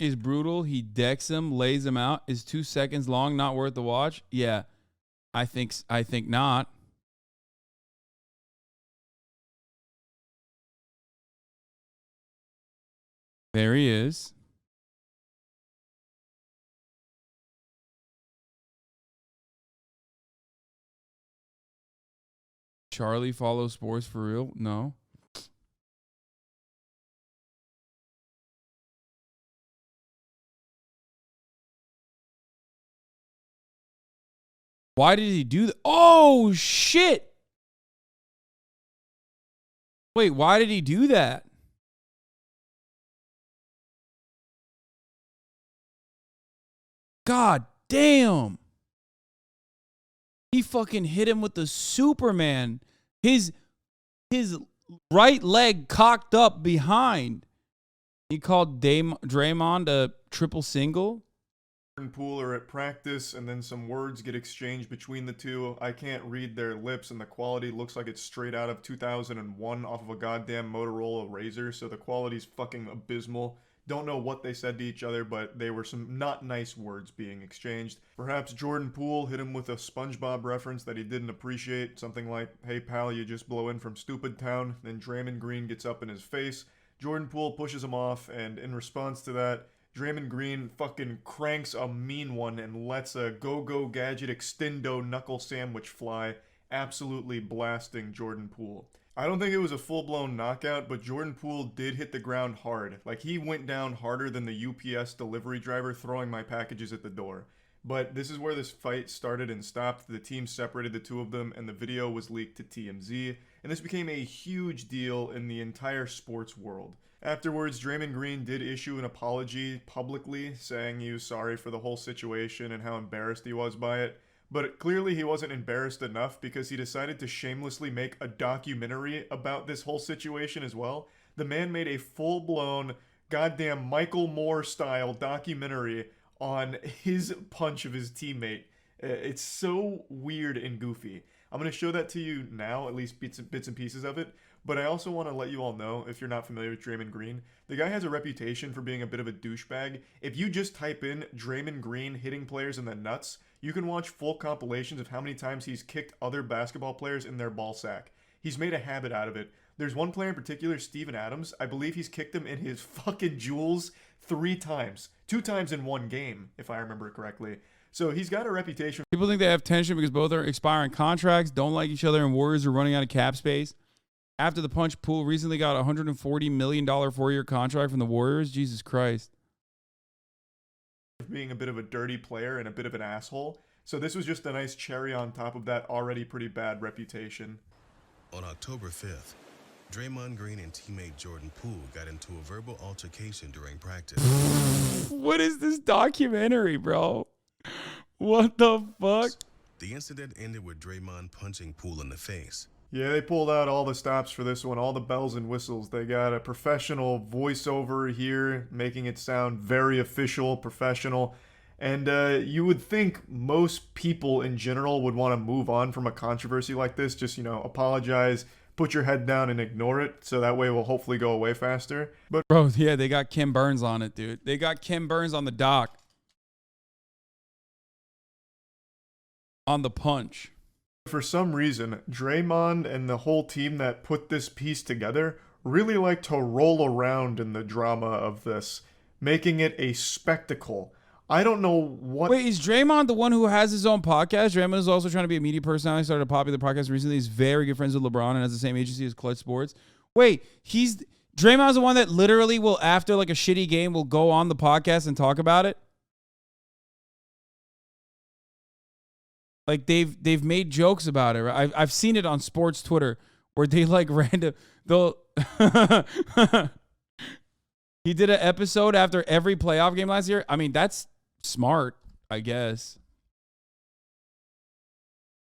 Is brutal. He decks him, lays him out. Is 2 seconds long, not worth the watch? Yeah, I think not. There he is. Charlie follows sports for real? No. Why did he do that? Oh, shit. Wait, why did he do that? God damn. He fucking hit him with the Superman. His right leg cocked up behind. He called Draymond a triple single. And Poole are at practice, and then some words get exchanged between the two. I can't read their lips, and the quality looks like it's straight out of 2001 off of a goddamn Motorola Razr, so the quality's fucking abysmal. Don't know what they said to each other, but they were some not nice words being exchanged. Perhaps Jordan Poole hit him with a SpongeBob reference that he didn't appreciate, something like, "Hey pal, you just blow in from Stupid Town." Then Draymond Green gets up in his face. Jordan Poole pushes him off, and in response to that, Draymond Green fucking cranks a mean one and lets a go-go gadget extendo knuckle sandwich fly, absolutely blasting Jordan Poole. I don't think it was a full-blown knockout, but Jordan Poole did hit the ground hard. Like, he went down harder than the UPS delivery driver throwing my packages at the door. But this is where this fight started and stopped. The team separated the two of them, and the video was leaked to TMZ. And this became a huge deal in the entire sports world. Afterwards, Draymond Green did issue an apology publicly, saying he was sorry for the whole situation and how embarrassed he was by it. But clearly he wasn't embarrassed enough because he decided to shamelessly make a documentary about this whole situation as well. The man made a full-blown, goddamn Michael Moore-style documentary on his punch of his teammate. It's so weird and goofy. I'm going to show that to you now, at least bits and pieces of it. But I also want to let you all know, if you're not familiar with Draymond Green, the guy has a reputation for being a bit of a douchebag. If you just type in Draymond Green hitting players in the nuts, you can watch full compilations of how many times he's kicked other basketball players in their ball sack. He's made a habit out of it. There's one player in particular, Steven Adams. I believe he's kicked him in his fucking jewels 3 times. 2 times in one game, if I remember correctly. So he's got a reputation. People think they have tension because both are expiring contracts, don't like each other, and Warriors are running out of cap space. After the punch, Poole recently got a $140 million 4-year contract from the Warriors. Jesus Christ. Being a bit of a dirty player and a bit of an asshole. So this was just a nice cherry on top of that already pretty bad reputation. On October 5th, Draymond Green and teammate Jordan Poole got into a verbal altercation during practice. What is this documentary, bro? What the fuck? The incident ended with Draymond punching Poole in the face. Yeah, they pulled out all the stops for this one, all the bells and whistles. They got a professional voiceover here, making it sound very official, professional. And you would think most people in general would want to move on from a controversy like this. Just, apologize, put your head down and ignore it. So that way it will hopefully go away faster. But bro, yeah, they got Ken Burns on it, dude. They got Ken Burns on the dock. On the punch. For some reason, Draymond and the whole team that put this piece together really like to roll around in the drama of this, making it a spectacle. I don't know what... Wait, is Draymond the one who has his own podcast? Draymond is also trying to be a media personality. Started a popular podcast recently. He's very good friends with LeBron and has the same agency as Clutch Sports. Wait, Draymond's the one that literally will, after like a shitty game, will go on the podcast and talk about it? Like they've made jokes about it. Right? I've seen it on sports Twitter where they like they'll He did an episode after every playoff game last year. I mean, that's smart, I guess.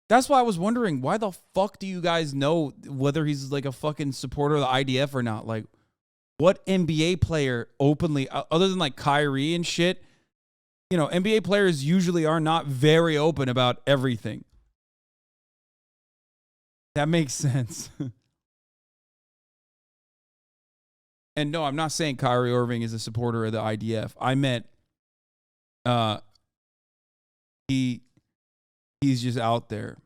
That's why I was wondering, why the fuck do you guys know whether he's like a fucking supporter of the IDF or not? Like, what NBA player openly, other than like Kyrie and shit, you know, NBA players usually are not very open about everything. That makes sense. And no, I'm not saying Kyrie Irving is a supporter of the IDF. I meant he's just out there.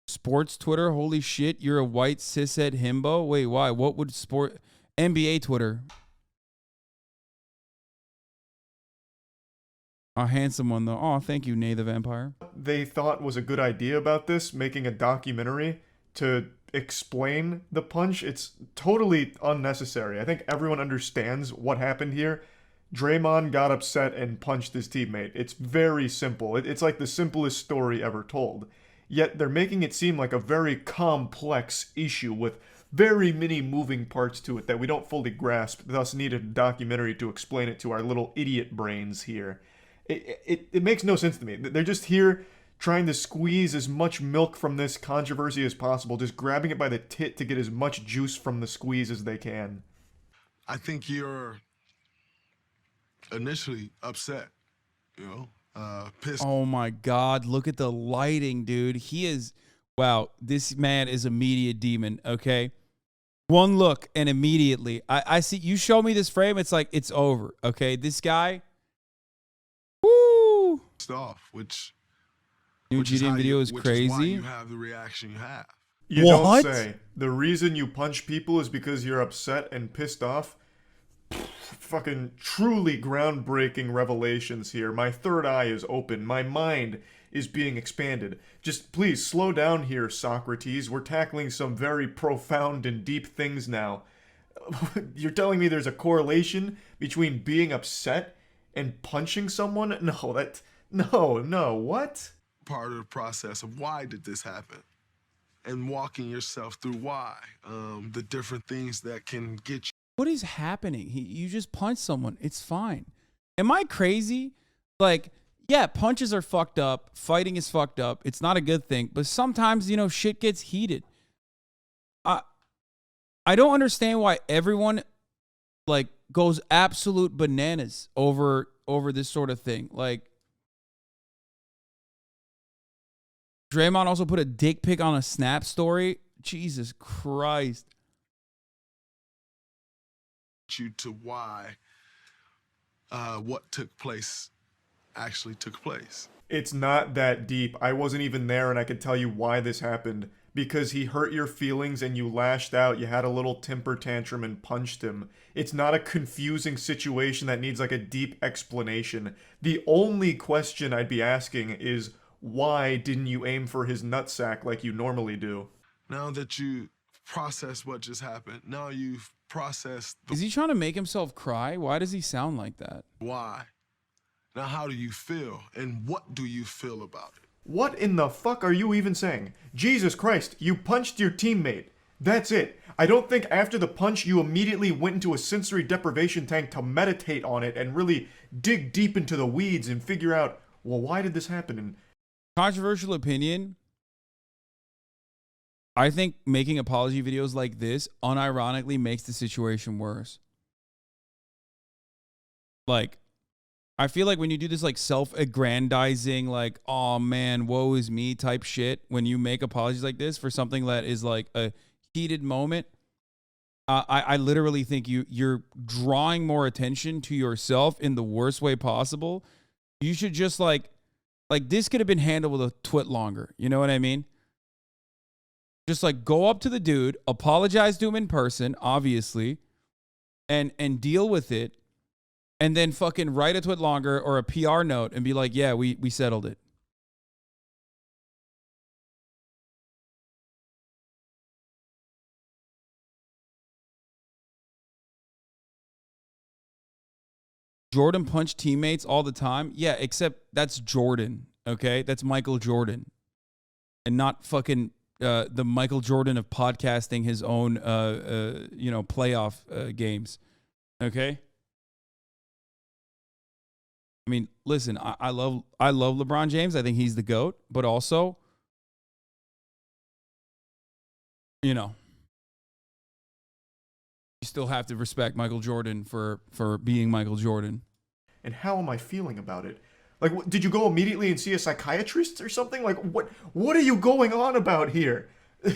Sports Twitter, holy shit, you're a white cishet himbo? Wait, why? What would NBA Twitter? A handsome one, though. Oh, thank you, Nay the Vampire. They thought was a good idea about this, making a documentary to explain the punch. It's totally unnecessary. I think everyone understands what happened here. Draymond got upset and punched his teammate. It's very simple. It's like the simplest story ever told. Yet they're making it seem like a very complex issue with very many moving parts to it that we don't fully grasp, thus need a documentary to explain it to our little idiot brains here. It makes no sense to me. They're just here trying to squeeze as much milk from this controversy as possible, just grabbing it by the tit to get as much juice from the squeeze as they can. I think you're initially upset, you know, pissed. Oh my God, look at the lighting, dude. He is, wow, this man is a media demon, okay? One look and immediately, I see, you show me this frame, it's like, it's over, okay? This guy, woo! Off, which new Jidion video is crazy. Is why you have the reaction you have. You don't say. The reason you punch people is because you're upset and pissed off. Fucking truly groundbreaking revelations here. My third eye is open. My mind is being expanded. Just please slow down here, Socrates. We're tackling some very profound and deep things now. You're telling me there's a correlation between being upset and punching someone? No, what? Part of the process of why did this happen? And walking yourself through why. The different things that can get you. What is happening? You just punch someone. It's fine. Am I crazy? Like, yeah, punches are fucked up. Fighting is fucked up. It's not a good thing. But sometimes, you know, shit gets heated. I don't understand why everyone, like, goes absolute bananas over this sort of thing. Like, Draymond also put a dick pic on a Snap story. Jesus Christ. You to why what took place actually took place. It's not that deep. I wasn't even there and I could tell you why this happened. Because he hurt your feelings and you lashed out, you had a little temper tantrum and punched him. It's not a confusing situation that needs like a deep explanation. The only question I'd be asking is, why didn't you aim for his nutsack like you normally do? Now that you process what just happened, now you've processed Is he trying to make himself cry? Why does he sound like that? why. Now how do you feel and what do you feel about it? What in the fuck are you even saying? Jesus Christ, you punched your teammate. That's it. I don't think after the punch you immediately went into a sensory deprivation tank to meditate on it and really dig deep into the weeds and figure out, well, why did this happen? And controversial opinion. I think making apology videos like this unironically makes the situation worse. Like, I feel like when you do this like self-aggrandizing, like, oh man, woe is me type shit, when you make apologies like this for something that is like a heated moment, I literally think you're drawing more attention to yourself in the worst way possible. You should just like this could have been handled with a twit longer. You know what I mean? Just like go up to the dude, apologize to him in person, obviously, and deal with it. And then fucking write a twit longer or a PR note and be like, yeah, we settled it. Jordan punched teammates all the time. Yeah, except that's Jordan, okay? That's Michael Jordan. And not fucking the Michael Jordan of podcasting his own, playoff games, okay? I mean, listen, I love LeBron James. I think he's the GOAT, but also, you know, you still have to respect Michael Jordan for being Michael Jordan. And how am I feeling about it? Like, did you go immediately and see a psychiatrist or something? Like, what are you going on about here?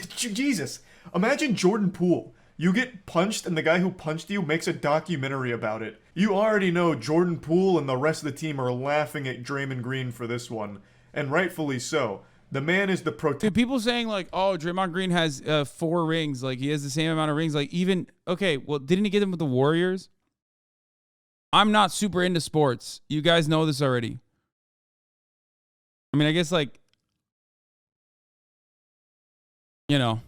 Jesus. Imagine Jordan Poole. You get punched and the guy who punched you makes a documentary about it. You already know Jordan Poole and the rest of the team are laughing at Draymond Green for this one. And rightfully so. The man is the Dude, people saying like, oh, Draymond Green has 4 rings. Like, he has the same amount of rings. Like, even, okay, well, didn't he get them with the Warriors? I'm not super into sports. You guys know this already. I mean, I guess, like, you know.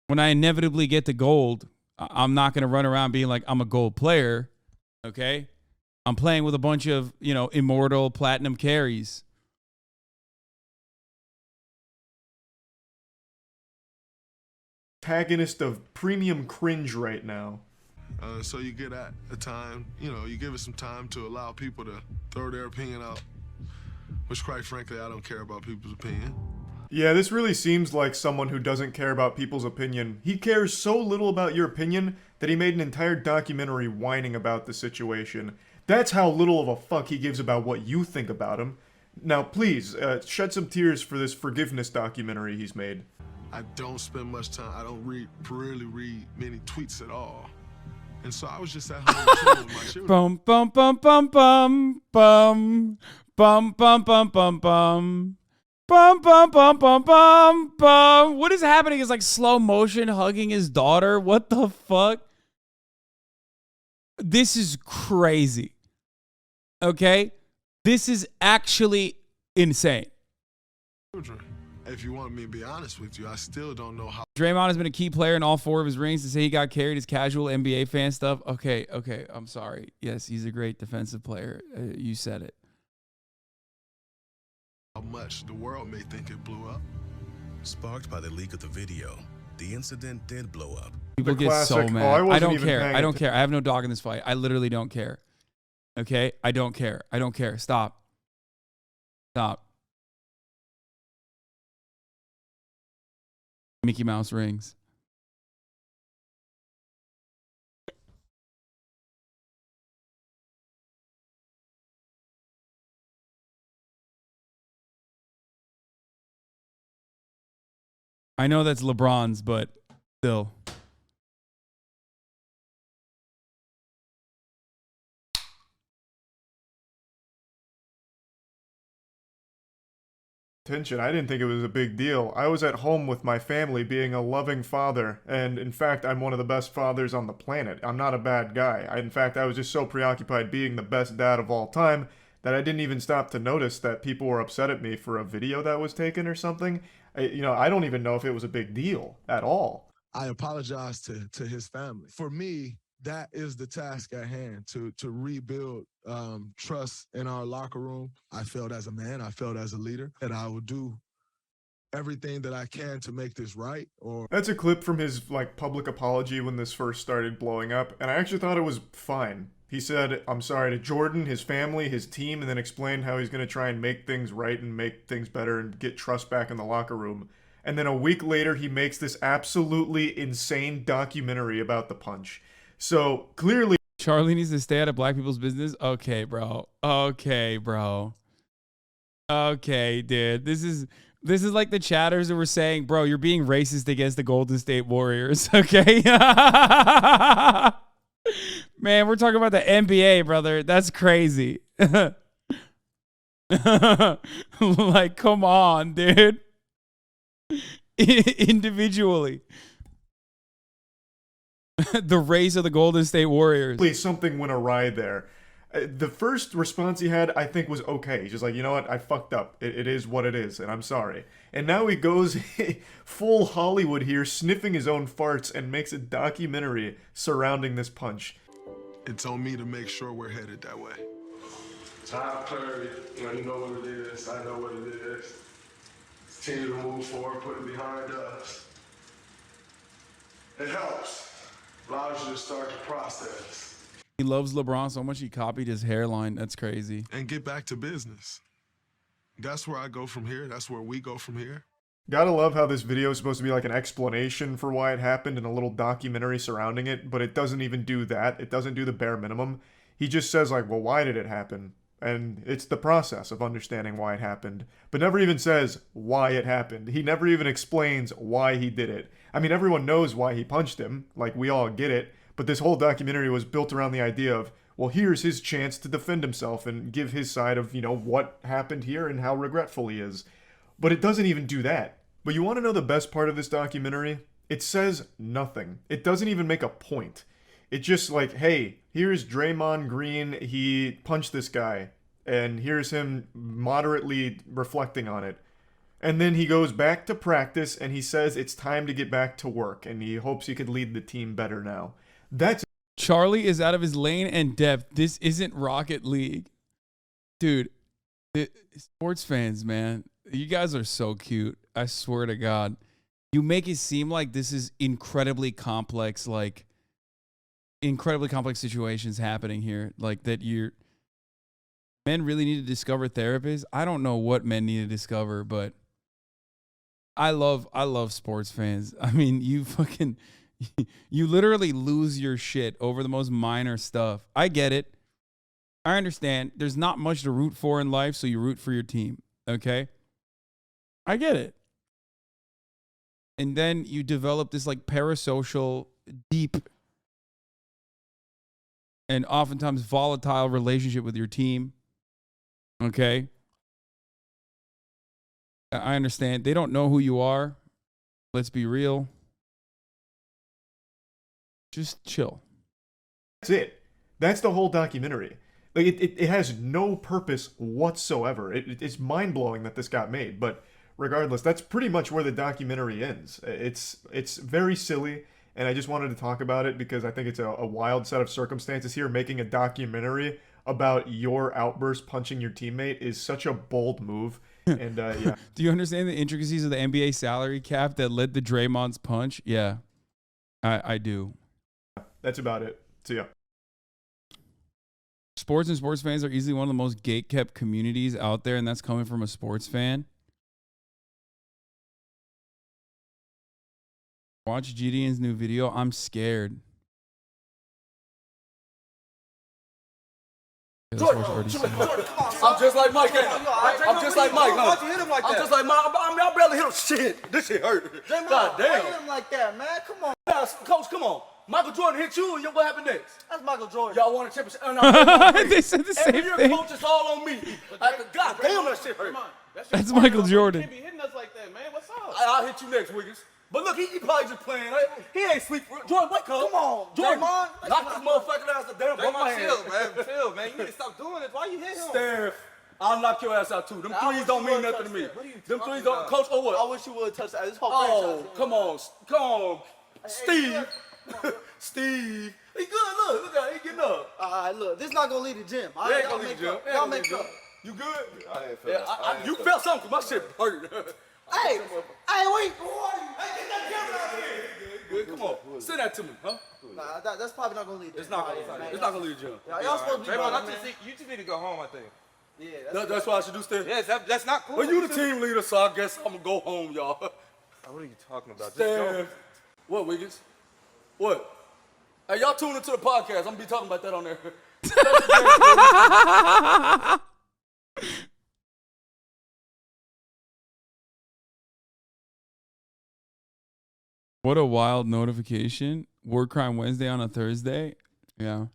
When I inevitably get to gold, I'm not going to run around being like, I'm a gold player. Okay? I'm playing with a bunch of, you know, immortal platinum carries. Protagonist of premium cringe right now. So you get at a time, you know, you give it some time to allow people to throw their opinion out, which quite frankly, I don't care about people's opinion. Yeah, this really seems like someone who doesn't care about people's opinion. He cares so little about your opinion that he made an entire documentary whining about the situation. That's how little of a fuck he gives about what you think about him. Now, please, shed some tears for this forgiveness documentary he's made. I don't spend much time, I don't really read many tweets at all. And so I was just at home chilling with my children. Bum, bum, bum, bum, bum, bum, bum, bum, bum, bum, bum. Bum, bum, bum, bum, bum, bum. What is happening? Is like slow motion hugging his daughter. What the fuck? This is crazy. Okay? This is actually insane. If you want me to be honest with you, I still don't know how. Draymond has been a key player in all 4 of his rings. To say he got carried is casual NBA fan stuff. Okay. I'm sorry. Yes, he's a great defensive player. You said it. How much the world may think it blew up. Sparked by the leak of the video, the incident did blow up. People get so mad. I don't care. I don't care. I have no dog in this fight. I literally don't care. Okay? I don't care. I don't care. Stop. Mickey Mouse rings. I know that's LeBron's, but still. Attention, I didn't think it was a big deal. I was at home with my family being a loving father, and in fact, I'm one of the best fathers on the planet. I'm not a bad guy. In fact, I was just so preoccupied being the best dad of all time that I didn't even stop to notice that people were upset at me for a video that was taken or something. I don't even know if it was a big deal at all. I apologize to his family. For me, that is the task at hand, to rebuild trust in our locker room. I felt as a man, I felt as a leader, that I will do everything that I can to make this right. That's a clip from his public apology when this first started blowing up, and I actually thought it was fine. He said, I'm sorry to Jordan, his family, his team, and then explained how he's going to try and make things right and make things better and get trust back in the locker room. And then a week later, he makes this absolutely insane documentary about the punch. So clearly, Charlie needs to stay out of black people's business. Okay, bro. Okay, dude. This is like the chatters who were saying, bro, you're being racist against the Golden State Warriors. Okay. Man, we're talking about the NBA, brother. That's crazy. Like, come on, dude. Individually. The race of the Golden State Warriors. Something went awry there. The first response he had, I think, was okay. He's just like, you know what? I fucked up. It is what it is, and I'm sorry. And now he goes full Hollywood here, sniffing his own farts, and makes a documentary surrounding this punch. It's on me to make sure we're headed that way. Top Curry, you know what it is. I know what it is. Continue to move forward, put it behind us. It helps. allows you to start the process He loves LeBron so much he copied his hairline. That's crazy. and get back to business. That's where I go from here. That's where we go from here. Gotta love how this video is supposed to be like an explanation for why it happened and a little documentary surrounding it, but it doesn't even do that. It doesn't do the bare minimum. He just says like, well, why did it happen? And it's the process of understanding why it happened, but never even says why it happened. He never even explains why he did it. I mean, everyone knows why he punched him, like we all get it, but this whole documentary was built around the idea of, well, here's his chance to defend himself and give his side of, what happened here and how regretful he is. But it doesn't even do that. But you want to know the best part of this documentary? It says nothing. It doesn't even make a point. It's just like, hey, here's Draymond Green, he punched this guy, and here's him moderately reflecting on it. And then he goes back to practice, and he says it's time to get back to work, and he hopes he could lead the team better now. That's Charlie is out of his lane and depth. This isn't Rocket League. Dude, sports fans, man, you guys are so cute. I swear to God. You make it seem like this is incredibly complex situations happening here. Like that men really need to discover therapists. I don't know what men need to discover, but I love sports fans. I mean, you literally lose your shit over the most minor stuff. I get it. I understand. There's not much to root for in life, so you root for your team. Okay? I get it. And then you develop this like parasocial, deep, and oftentimes volatile relationship with your team. Okay? I understand. They don't know who you are. Let's be real. Just chill. That's it. That's the whole documentary. Like it has no purpose whatsoever. It's mind-blowing that this got made, but regardless, that's pretty much where the documentary ends. It's very silly, and I just wanted to talk about it because I think it's a wild set of circumstances here. Making a documentary about your outburst punching your teammate is such a bold move. And yeah. Do you understand the intricacies of the NBA salary cap that led to Draymond's punch? Yeah, I do. That's about it. See ya. Sports and sports fans are easily one of the most gate-kept communities out there, and that's coming from a sports fan. Watch Jidion's new video. I'm scared. I'm just like Mike, ain't I? I'm just like Mike. Why'd you hit him like that? I'm just like Mike. I barely hit him. Shit, this shit hurt. God damn. Why hit him like that, man? Come on. Coach, come on. Michael Jordan hit you, and what happened next? That's Michael Jordan. Y'all won a championship. They said the same thing. Every year, coach, it's all on me. God damn, that shit hurt. That's Michael Jordan. You can't be hitting us like that, man. What's up? I'll hit you next, Wiggins. But look, he probably just playing. Right? He ain't sleep for Jordan, wait, coach. Come on, Jordan. Knock this motherfucking ass to damn. Chill, man. You need to stop doing this. Why you hit him? Steph, I'll knock your ass out too. Them threes don't mean nothing to me. Them threes don't. Coach, or what? I wish you would touch that. This whole franchise. Come on, Steve. Steve. He good. Look at him. He getting up. All right, look. This not gonna lead to gym. It ain't gonna lead to gym. Y'all make up. You good? You felt something. My shit hurt. Hey, wait. Hey, get that camera out of here. Good. Come on. Send that to me, huh? Nah, that's probably not gonna lead to It's not gonna lead to gym. Y'all supposed to be Draymond, you just need to go home, I think. Yeah, that's what I should do, Steph? Yes, that's not cool. Well, you the team leader, so I guess I'm gonna go home, y'all. What are you talking about? Steph. What, Wiggins? What? Hey, y'all tune into the podcast. I'm gonna be talking about that on there. What a wild notification. War Crime Wednesday on a Thursday. Yeah.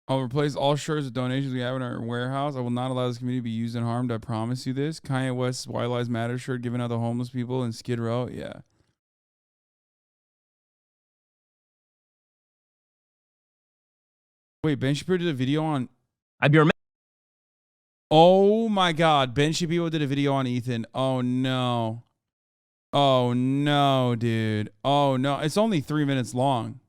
I'll replace all shirts with donations we have in our warehouse. I will not allow this community to be used and harmed. I promise you this. Kanye West's Why Lives Matter shirt given out to homeless people in Skid Row. Yeah. Wait, Ben Shapiro did a video on... Oh my God. Ben Shapiro did a video on Ethan. Oh no. Oh no, dude. Oh no. It's only 3 minutes long.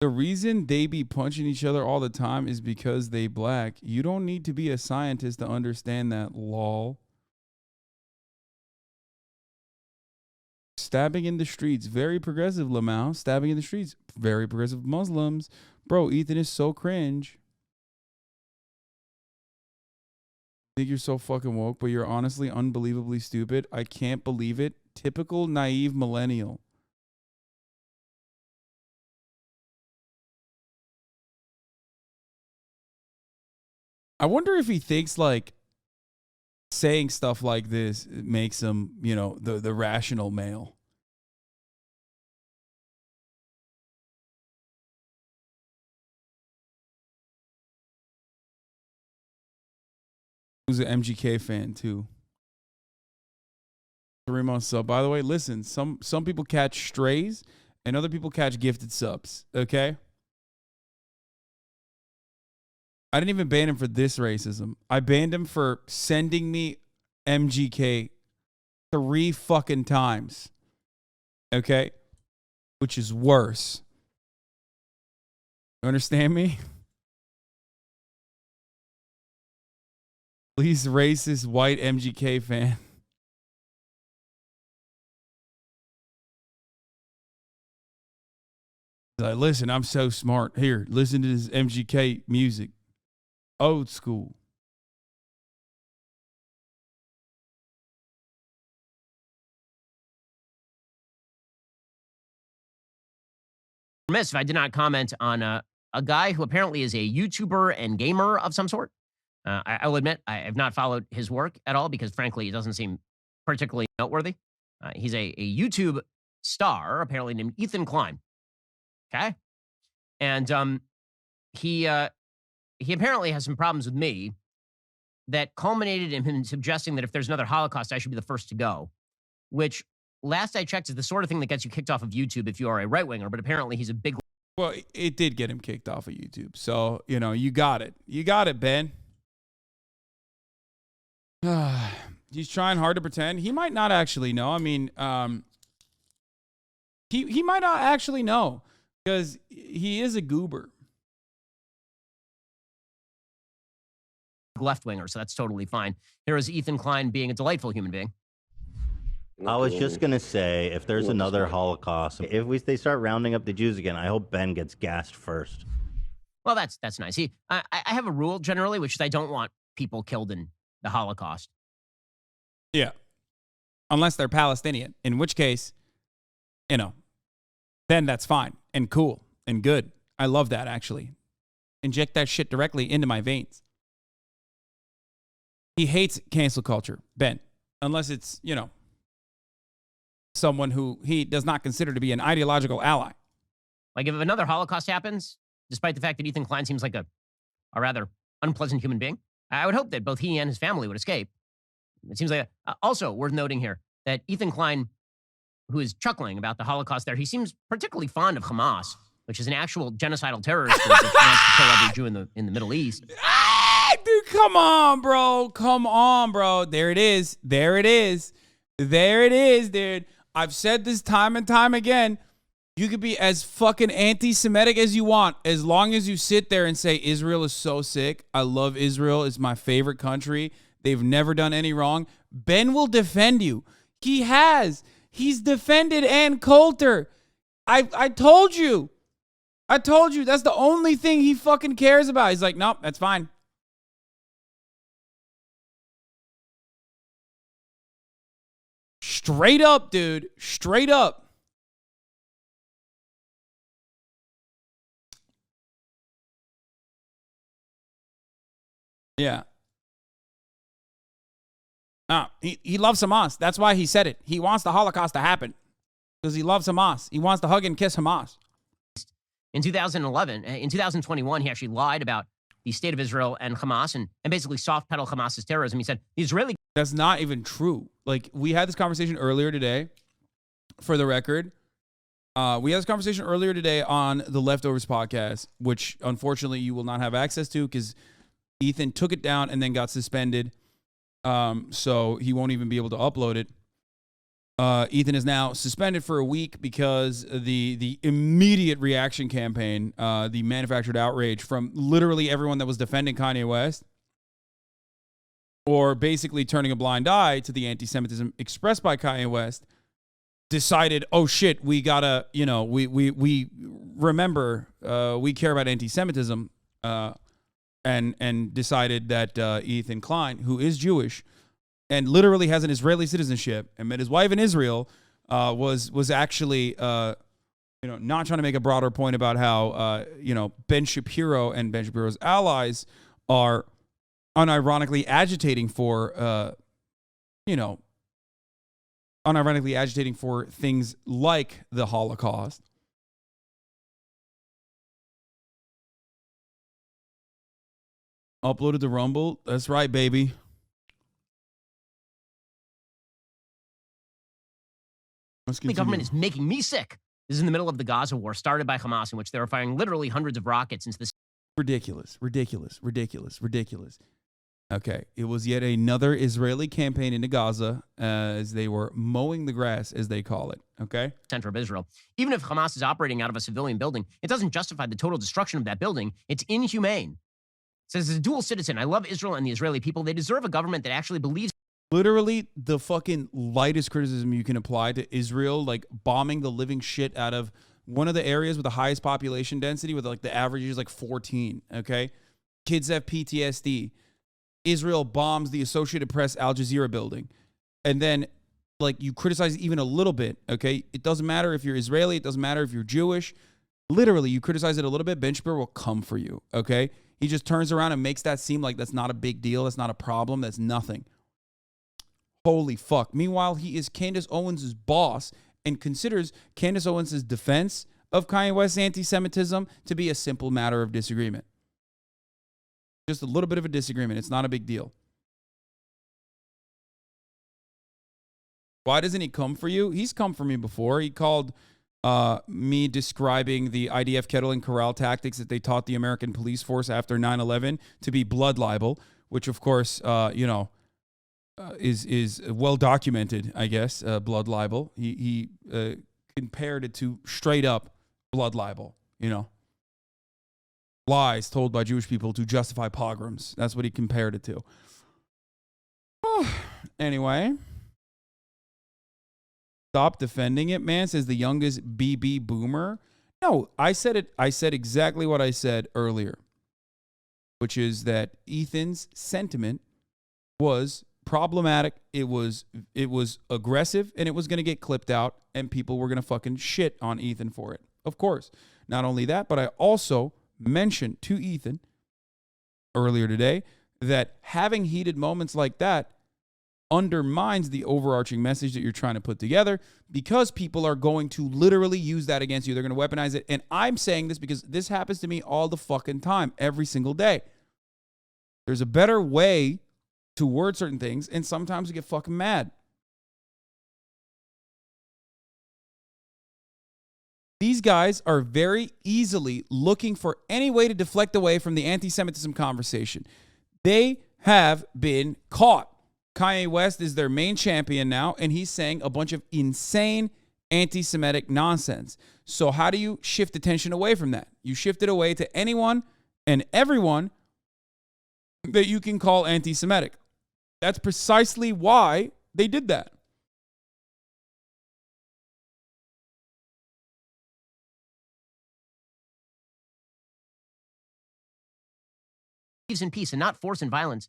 The reason they be punching each other all the time is because they black. You don't need to be a scientist to understand that, lol. Stabbing in the streets, very progressive, Lamau. Stabbing in the streets, very progressive Muslims. Bro, Ethan is so cringe. I think you're so fucking woke, but you're honestly unbelievably stupid. I can't believe it. Typical naive millennial. I wonder if he thinks like saying stuff like this makes him, you know, the rational male. Who's an MGK fan too. 3 months sub. By the way, listen, some people catch strays and other people catch gifted subs. Okay. I didn't even ban him for this racism. I banned him for sending me MGK 3 fucking times. Okay? Which is worse. You understand me? Please, racist white MGK fan. Like, listen, I'm so smart. Here, listen to this MGK music. Old school. Remiss if I did not comment on a guy who apparently is a YouTuber and gamer of some sort. I will admit I have not followed his work at all because, frankly, it doesn't seem particularly noteworthy. He's a YouTube star, apparently named Ethan Klein. Okay, and he apparently has some problems with me that culminated in him suggesting that if there's another Holocaust, I should be the first to go, which last I checked is the sort of thing that gets you kicked off of YouTube if you are a right-winger, but apparently he's a big... Well, it did get him kicked off of YouTube. So, you know, you got it. You got it, Ben. He's trying hard to pretend. He might not actually know. I mean, he might not actually know because he is a goober. Left-winger, so that's totally fine. Here is Ethan Klein being a delightful human being. I was just going to say, if there's another Holocaust, if they start rounding up the Jews again, I hope Ben gets gassed first. Well, that's nice. I have a rule generally, which is I don't want people killed in the Holocaust. Yeah. Unless they're Palestinian, in which case, you know, then that's fine and cool and good. I love that, actually. Inject that shit directly into my veins. He hates cancel culture, Ben, unless it's, you know, someone who he does not consider to be an ideological ally. Like if another Holocaust happens, despite the fact that Ethan Klein seems like a rather unpleasant human being, I would hope that both he and his family would escape. It seems like also worth noting here that Ethan Klein, who is chuckling about the Holocaust there, he seems particularly fond of Hamas, which is an actual genocidal terrorist group that wants to kill every Jew in the Middle East. Dude, come on, bro. Come on, bro. There it is. There it is. There it is, dude. I've said this time and time again. You could be as fucking anti-Semitic as you want, as long as you sit there and say Israel is so sick. I love Israel. It's my favorite country. They've never done any wrong. Ben will defend you. He has. He's defended Ann Coulter. I told you. I told you. That's the only thing he fucking cares about. He's like, nope, that's fine. Straight up, dude. Straight up. Yeah. He loves Hamas. That's why he said it. He wants the Holocaust to happen because he loves Hamas. He wants to hug and kiss Hamas. In 2021, he actually lied about the state of Israel and Hamas and basically soft pedal Hamas's terrorism. He said the Israeli... That's not even true. Like, we had this conversation earlier today, for the record. We had this conversation earlier today on the Leftovers podcast, which unfortunately you will not have access to because Ethan took it down and then got suspended. So he won't even be able to upload it. Ethan is now suspended for a week because the immediate reaction campaign, the manufactured outrage from literally everyone that was defending Kanye West, or basically turning a blind eye to the anti-Semitism expressed by Kanye West, decided, oh shit, we gotta, we remember, we care about anti-Semitism, and decided that Ethan Klein, who is Jewish and literally has an Israeli citizenship and met his wife in Israel, was actually, not trying to make a broader point about how, Ben Shapiro and Ben Shapiro's allies are unironically agitating for, unironically agitating for things like the Holocaust. Uploaded to Rumble. That's right, baby. The government is making me sick. This is in the middle of the Gaza war started by Hamas, in which they were firing literally hundreds of rockets into the... Ridiculous. Okay, it was yet another Israeli campaign into Gaza as they were mowing the grass, as they call it, okay? Center of Israel. Even if Hamas is operating out of a civilian building, it doesn't justify the total destruction of that building. It's inhumane. It says, as a dual citizen, I love Israel and the Israeli people. They deserve a government that actually believes... Literally the fucking lightest criticism you can apply to Israel, like bombing the living shit out of one of the areas with the highest population density, with like the average is like 14, okay? Kids have PTSD. Israel bombs the Associated Press Al Jazeera building. And then, like, you criticize even a little bit, okay? It doesn't matter if you're Israeli. It doesn't matter if you're Jewish. Literally, you criticize it a little bit, Ben Shapiro will come for you, okay? He just turns around and makes that seem like that's not a big deal. That's not a problem. That's nothing. Holy fuck. Meanwhile, he is Candace Owens' boss and considers Candace Owens' defense of Kanye West's anti-Semitism to be a simple matter of disagreement. Just a little bit of a disagreement. It's not a big deal. Why doesn't he come for you? He's come for me before. He called me describing the IDF kettle and corral tactics that they taught the American police force after 9/11 to be blood libel, which of course, is well documented, I guess, blood libel. He compared it to straight up blood libel, lies told by Jewish people to justify pogroms. That's what he compared it to. Anyway. Stop defending it, man, says the youngest BB boomer. No, I said it. I said exactly what I said earlier, which is that Ethan's sentiment was problematic. It was aggressive, and it was going to get clipped out, and people were going to fucking shit on Ethan for it. Of course. Not only that, but I also mentioned to Ethan earlier today that having heated moments like that undermines the overarching message that you're trying to put together, because people are going to literally use that against you. They're going to weaponize it. And I'm saying this because this happens to me all the fucking time, every single day. There's a better way to word certain things, and sometimes we get fucking mad. These guys are very easily looking for any way to deflect away from the anti-Semitism conversation. They have been caught. Kanye West is their main champion now, and he's saying a bunch of insane anti-Semitic nonsense. So how do you shift attention away from that? You shift it away to anyone and everyone that you can call anti-Semitic. That's precisely why they did that. Believes in peace and not force and violence.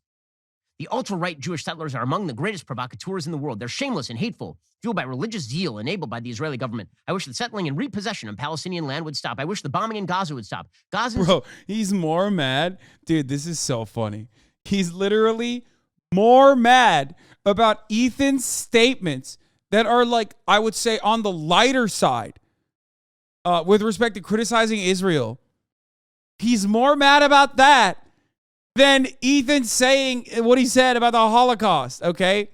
The ultra-right Jewish settlers are among the greatest provocateurs in the world. They're shameless and hateful, fueled by religious zeal enabled by the Israeli government. I wish the settling and repossession of Palestinian land would stop. I wish the bombing in Gaza would stop. Bro, he's more mad. Dude, this is so funny. He's literally more mad about Ethan's statements that are, like, I would say, on the lighter side with respect to criticizing Israel. He's more mad about that than Ethan saying what he said about the Holocaust, okay?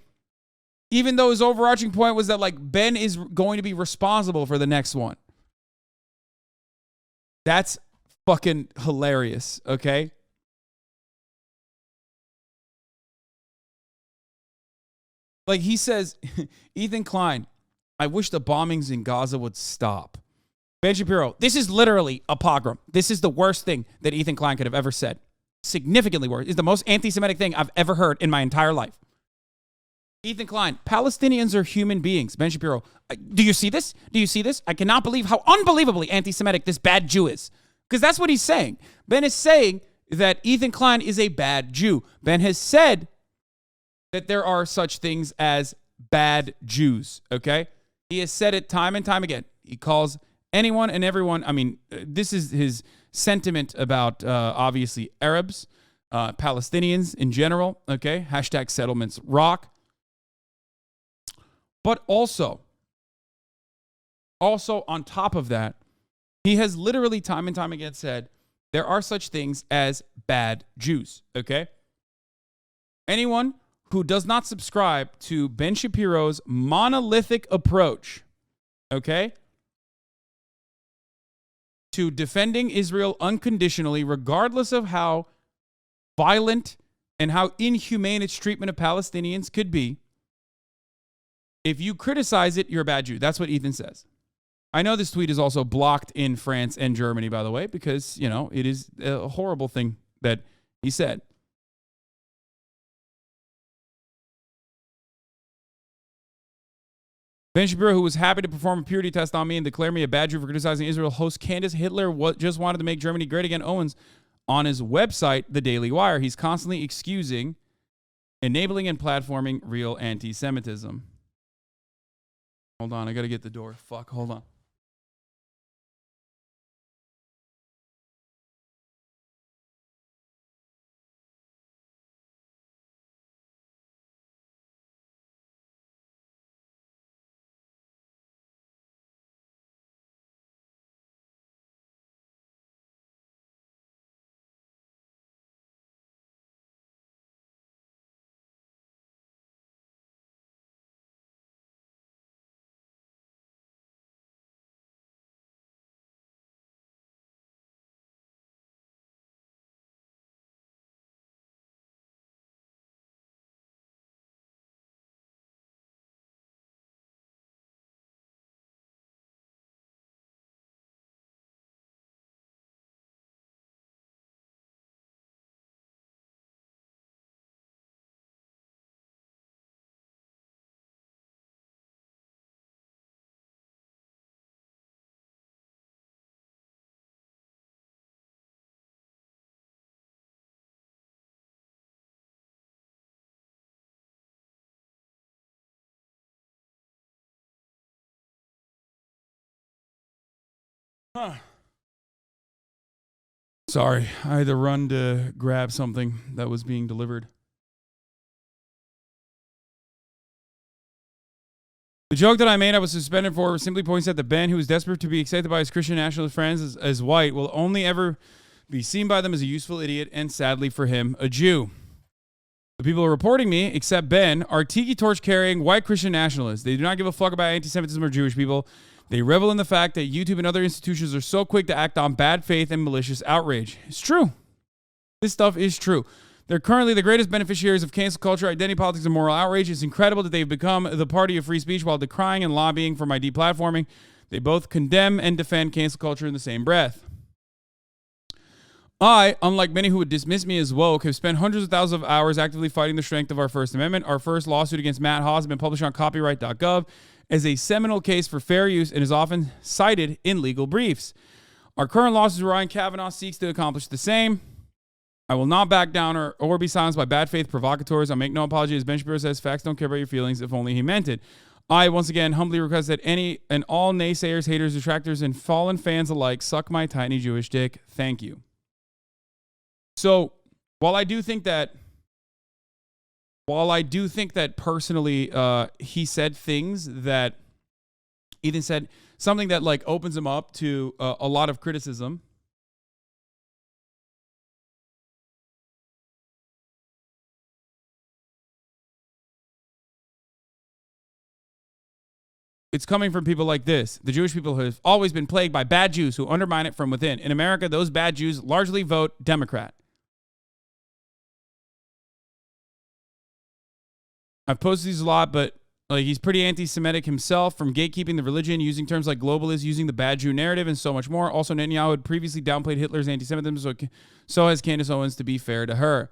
Even though his overarching point was that, like, Ben is going to be responsible for the next one. That's fucking hilarious, okay? Like, he says, Ethan Klein, I wish the bombings in Gaza would stop. Ben Shapiro, this is literally a pogrom. This is the worst thing that Ethan Klein could have ever said. Significantly worse. It's the most anti-Semitic thing I've ever heard in my entire life. Ethan Klein, Palestinians are human beings. Ben Shapiro, do you see this? Do you see this? I cannot believe how unbelievably anti-Semitic this bad Jew is. Because that's what he's saying. Ben is saying that Ethan Klein is a bad Jew. Ben has said that there are such things as bad Jews, okay? He has said it time and time again. He calls anyone and everyone, I mean, this is his sentiment about, obviously, Arabs, Palestinians in general, okay? Hashtag settlements rock. But also on top of that, he has literally time and time again said, there are such things as bad Jews, okay? Anyone who does not subscribe to Ben Shapiro's monolithic approach, okay, to defending Israel unconditionally, regardless of how violent and how inhumane its treatment of Palestinians could be, if you criticize it, you're a bad Jew. That's what Ethan says. I know this tweet is also blocked in France and Germany, by the way, because, you know, it is a horrible thing that he said. Ben Shapiro, who was happy to perform a purity test on me and declare me a bad Jew for criticizing Israel, host Candace Hitler just wanted to make Germany great again. Owens on his website, The Daily Wire. He's constantly excusing, enabling, and platforming real anti-Semitism. Hold on, I got to get the door. Fuck, hold on. Huh. Sorry, I had to run to grab something that was being delivered. The joke that I made I was suspended for simply points out that Ben, who is desperate to be accepted by his Christian nationalist friends as white, will only ever be seen by them as a useful idiot and, sadly for him, a Jew. The people reporting me, except Ben, are tiki torch-carrying white Christian nationalists. They do not give a fuck about anti-Semitism or Jewish people. They revel in the fact that YouTube and other institutions are so quick to act on bad faith and malicious outrage. It's true. This stuff is true. They're currently the greatest beneficiaries of cancel culture, identity politics, and moral outrage. It's incredible that they've become the party of free speech while decrying and lobbying for my deplatforming. They both condemn and defend cancel culture in the same breath. I, unlike many who would dismiss me as woke, have spent hundreds of thousands of hours actively fighting the strength of our First Amendment. Our first lawsuit against Matt Haas has been published on copyright.gov as a seminal case for fair use and is often cited in legal briefs. Our current lawsuit with Ryan Kavanaugh seeks to accomplish the same. I will not back down or be silenced by bad faith provocateurs. I make no apology. As Ben Shapiro says, facts don't care about your feelings, if only he meant it. I, once again, humbly request that any and all naysayers, haters, detractors, and fallen fans alike suck my tiny Jewish dick. Thank you. So, while I do think that personally, he said things that Ethan said, something that like opens him up to a lot of criticism. It's coming from people like this. The Jewish people have always been plagued by bad Jews who undermine it from within. In America, those bad Jews largely vote Democrat. I've posted these a lot, but Like, he's pretty anti-Semitic himself, from gatekeeping the religion, using terms like globalist, using the bad Jew narrative, and so much more. Also, Netanyahu had previously downplayed Hitler's anti-Semitism, so has Candace Owens, to be fair to her.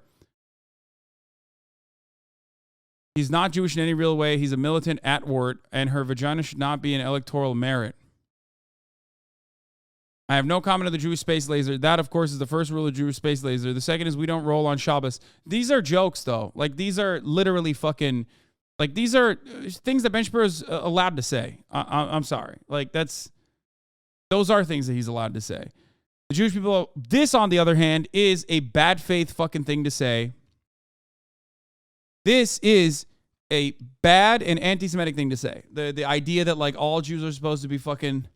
He's not Jewish in any real way. He's a militant atwort, and her vagina should not be an electoral merit. I have no comment on the Jewish space laser. That, of course, is the first rule of Jewish space laser. The second is we don't roll on Shabbos. These are jokes, though. Like, these are literally fucking... Like, these are things that Ben Shapiro is allowed to say. I'm sorry. Like, those are things that he's allowed to say. The Jewish people, this, on the other hand, is a bad faith fucking thing to say. This is a bad and anti-Semitic thing to say. The idea that, like, all Jews are supposed to be fucking...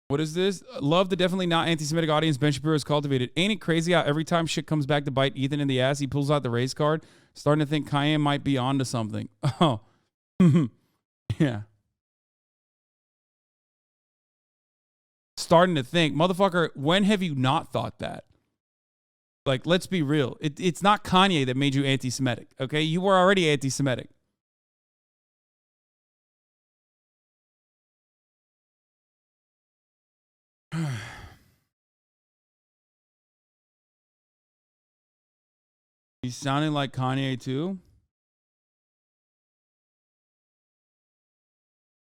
What is this? Love the definitely not anti-Semitic audience Ben Shapiro has cultivated. Ain't it crazy how every time shit comes back to bite Ethan in the ass, he pulls out the race card? Starting to think Kanye might be onto something. Oh. Yeah. Starting to think. Motherfucker, when have you not thought that? Like, let's be real. It's not Kanye that made you anti-Semitic, okay? You were already anti-Semitic. He's sounding like Kanye too.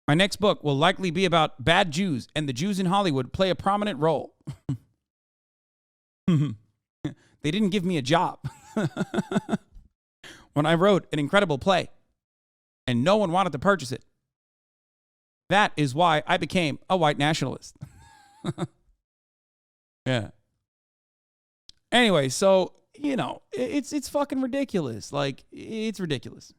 My next book will likely be about bad Jews, and the Jews in Hollywood play a prominent role. They didn't give me a job. When I wrote an incredible play, and no one wanted to purchase it. That is why I became a white nationalist. Yeah. Anyway, so, you know, it's fucking ridiculous. Like, it's ridiculous.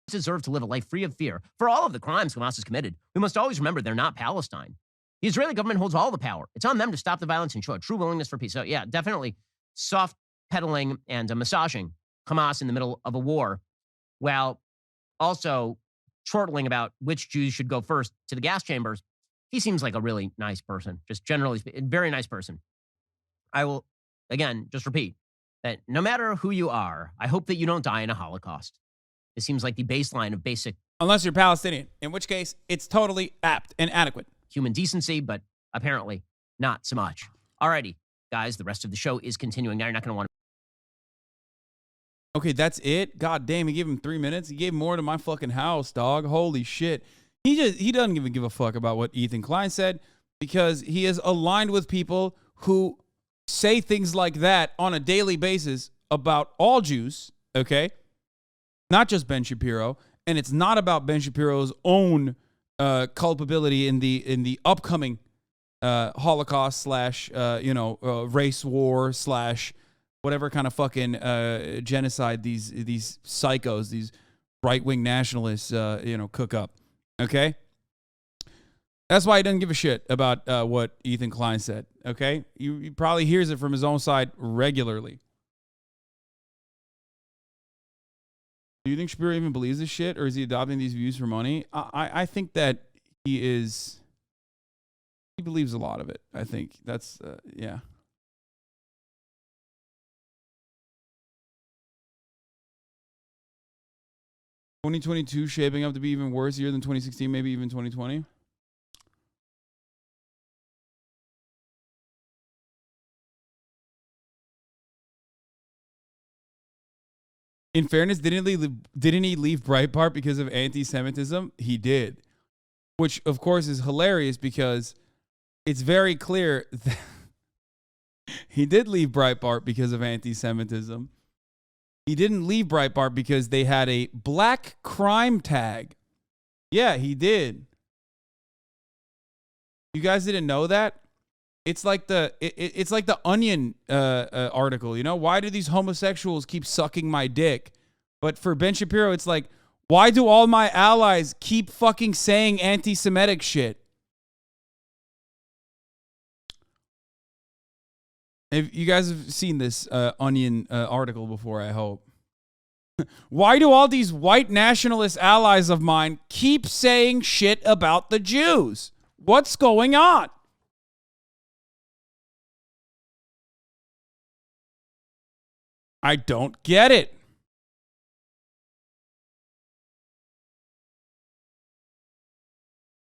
Deserve to live a life free of fear. For all of the crimes Hamas has committed, we must always remember they're not Palestine. The Israeli government holds all the power. It's on them to stop the violence and show a true willingness for peace. So, yeah, definitely soft pedaling and massaging Hamas in the middle of a war, while also chortling about which Jews should go first to the gas chambers. He seems like a really nice person, just generally speaking, very nice person. I will, again, just repeat that no matter who you are, I hope that you don't die in a Holocaust. It seems like the baseline of basic... Unless you're Palestinian, in which case it's totally apt and adequate. Human decency, but apparently not so much. Alrighty, guys, the rest of the show is continuing. Now you're not going to want to... Okay, that's it? God damn, he gave him 3 minutes? He gave more to my fucking house, dog. Holy shit. He doesn't even give a fuck about what Ethan Klein said, because he is aligned with people who say things like that on a daily basis about all Jews, okay? Not just Ben Shapiro, and it's not about Ben Shapiro's own culpability in the upcoming Holocaust slash race war slash whatever kind of fucking genocide these psychos, these right-wing nationalists cook up. Okay? That's why he doesn't give a shit about what Ethan Klein said. Okay? He probably hears it from his own side regularly. Do you think Shapiro even believes this shit, or is he adopting these views for money? I think that he believes a lot of it. I think that's, yeah. $2022 shaping up to be even worse year than 2016, maybe even 2020. In fairness, didn't he leave Breitbart because of anti-Semitism? He did. Which, of course, is hilarious because it's very clear that he did leave Breitbart because of anti-Semitism. He didn't leave Breitbart because they had a black crime tag. Yeah, he did. You guys didn't know that? It's like it's like the Onion article, you know? Why do these homosexuals keep sucking my dick? But for Ben Shapiro, it's like, why do all my allies keep fucking saying anti-Semitic shit? If you guys have seen this Onion article before, I hope. Why do all these white nationalist allies of mine keep saying shit about the Jews? What's going on? I don't get it.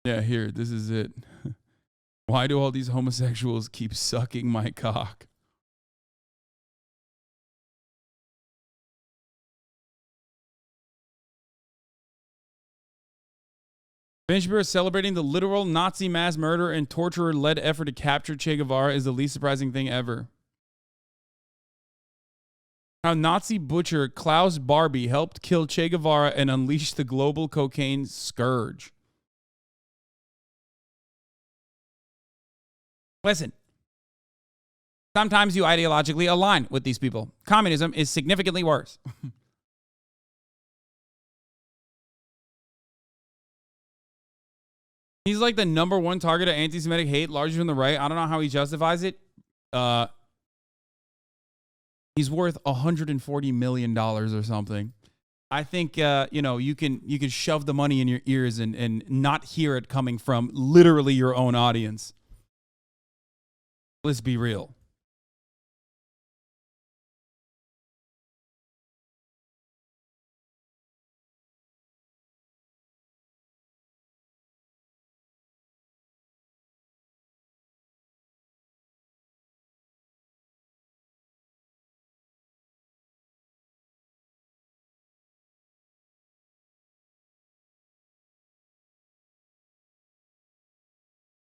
Yeah, here, this is it. Why do all these homosexuals keep sucking my cock? Ben Shapiro celebrating the literal Nazi mass murder and torturer-led effort to capture Che Guevara is the least surprising thing ever. How Nazi butcher Klaus Barbie helped kill Che Guevara and unleash the global cocaine scourge. Listen, sometimes you ideologically align with these people. Communism is significantly worse. He's like the #1 target of anti-Semitic hate, largely from the right. I don't know how he justifies it. He's worth $140 million or something. I think you can shove the money in your ears and not hear it coming from literally your own audience. Let's be real.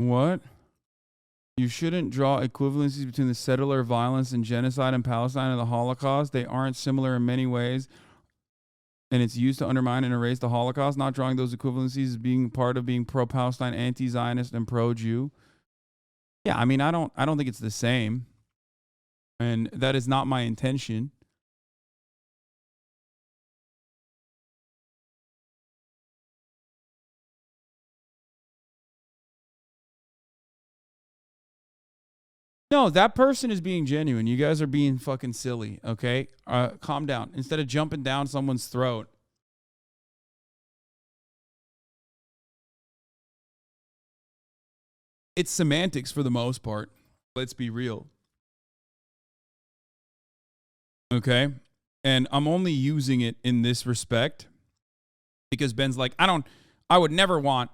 What? You shouldn't draw equivalencies between the settler violence and genocide in Palestine and the Holocaust. They aren't similar in many ways, and it's used to undermine and erase the Holocaust. Not drawing those equivalencies as being part of being pro-Palestine, anti-Zionist, and pro-Jew. Yeah, I mean, I don't think it's the same, and that is not my intention. No, that person is being genuine. You guys are being fucking silly, okay? Calm down. Instead of jumping down someone's throat. It's semantics for the most part. Let's be real. Okay? And I'm only using it in this respect because Ben's like, I would never want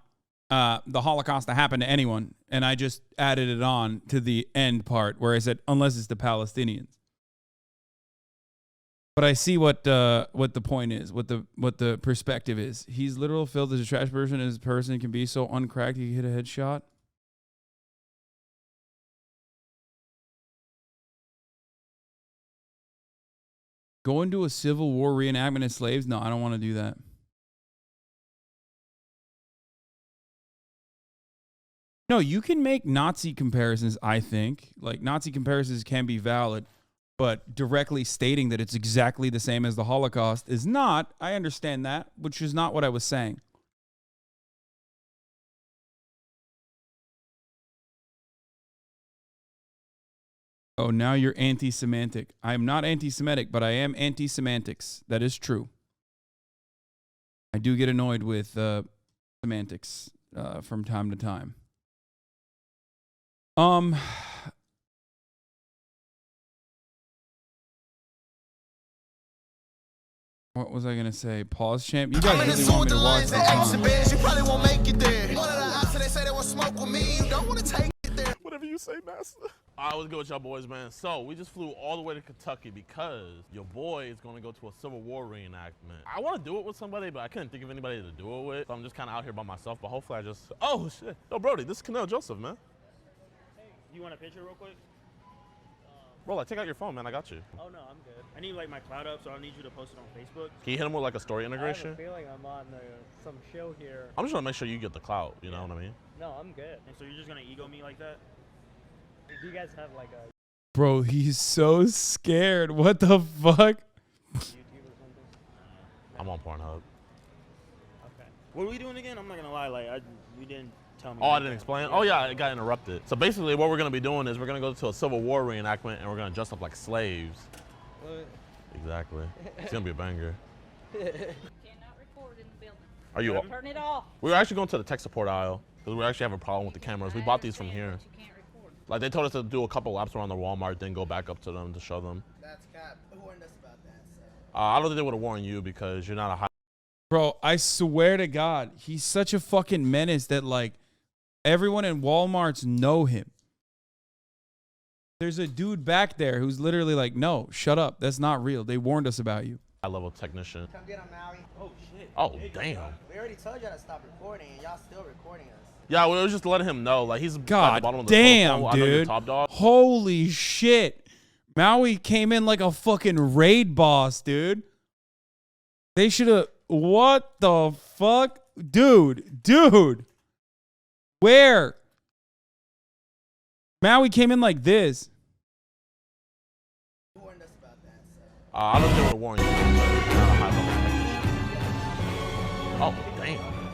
the Holocaust to happen to anyone. And I just added it on to the end part where I said, unless it's the Palestinians. But I see what the point is, what the perspective is. He's literal filled as a trash person as a person can be so uncracked he hit a headshot. Go into a Civil War reenactment of slaves? No, I don't want to do that. No, you can make Nazi comparisons, I think. Like, Nazi comparisons can be valid, but directly stating that it's exactly the same as the Holocaust is not. I understand that, which is not what I was saying. Oh, now you're anti-semantic. I am not anti-Semitic, but I am anti-semantics. That is true. I do get annoyed with semantics from time to time. What was I gonna say? Pause, champ. You guys really want me to watch this? You probably won't make it there. One of the options they say they will smoke with me. You don't want to take it there. Whatever you say, master. I was good with y'all boys, man. So we just flew all the way to Kentucky because your boy is going to go to a Civil War reenactment. I want to do it with somebody, but I couldn't think of anybody to do it with. So I'm just kind of out here by myself, but hopefully I just... Oh, shit. Yo, Brody, this is Canel Joseph, man. You want a picture real quick? Bro, like, take out your phone, man. I got you. Oh, no, I'm good. I need, like, my cloud up, so I'll need you to post it on Facebook. Can you hit him with, like, a story integration? I have a feeling I'm on some show here. I'm just trying to make sure you get the clout, you know what I mean? No, I'm good. And so you're just going to ego me like that? Do you guys have, like, a... Bro, he's so scared. What the fuck? YouTube or something? I'm on Pornhub. Okay. What are we doing again? I'm not going to lie. Like, you didn't tell me. Oh, I didn't explain? Oh, yeah, it got interrupted. So basically what we're going to be doing is we're going to go to a Civil War reenactment and we're going to dress up like slaves. What? Exactly. It's going to be a banger. You cannot record in the building. Are you... Turn it off. We were actually going to the tech support aisle because we actually have a problem with the cameras. We bought these from here. You can't record. Like they told us to do a couple laps around the Walmart, then go back up to them to show them. That's cap. Who warned us about that? So. I don't think they would have warned you because you're not a high. Bro, I swear to God, he's such a fucking menace that like everyone in Walmarts know him. There's a dude back there who's literally like, no, shut up. That's not real. They warned us about you. High level technician. Come get him, Maui. Oh shit. Oh damn. We already told y'all to stop recording, and y'all still recording us. Yeah, we were just letting him know. Like he's at the God bottom of the damn, totem pole. I know you're dude. top dog. Holy shit. Maui came in like a fucking raid boss, dude. They should have. What the fuck? Dude. Where? Maui came in like this. Who warned us about that? So. I don't think they would have warned you. Because you're not a high level technician. Oh damn. We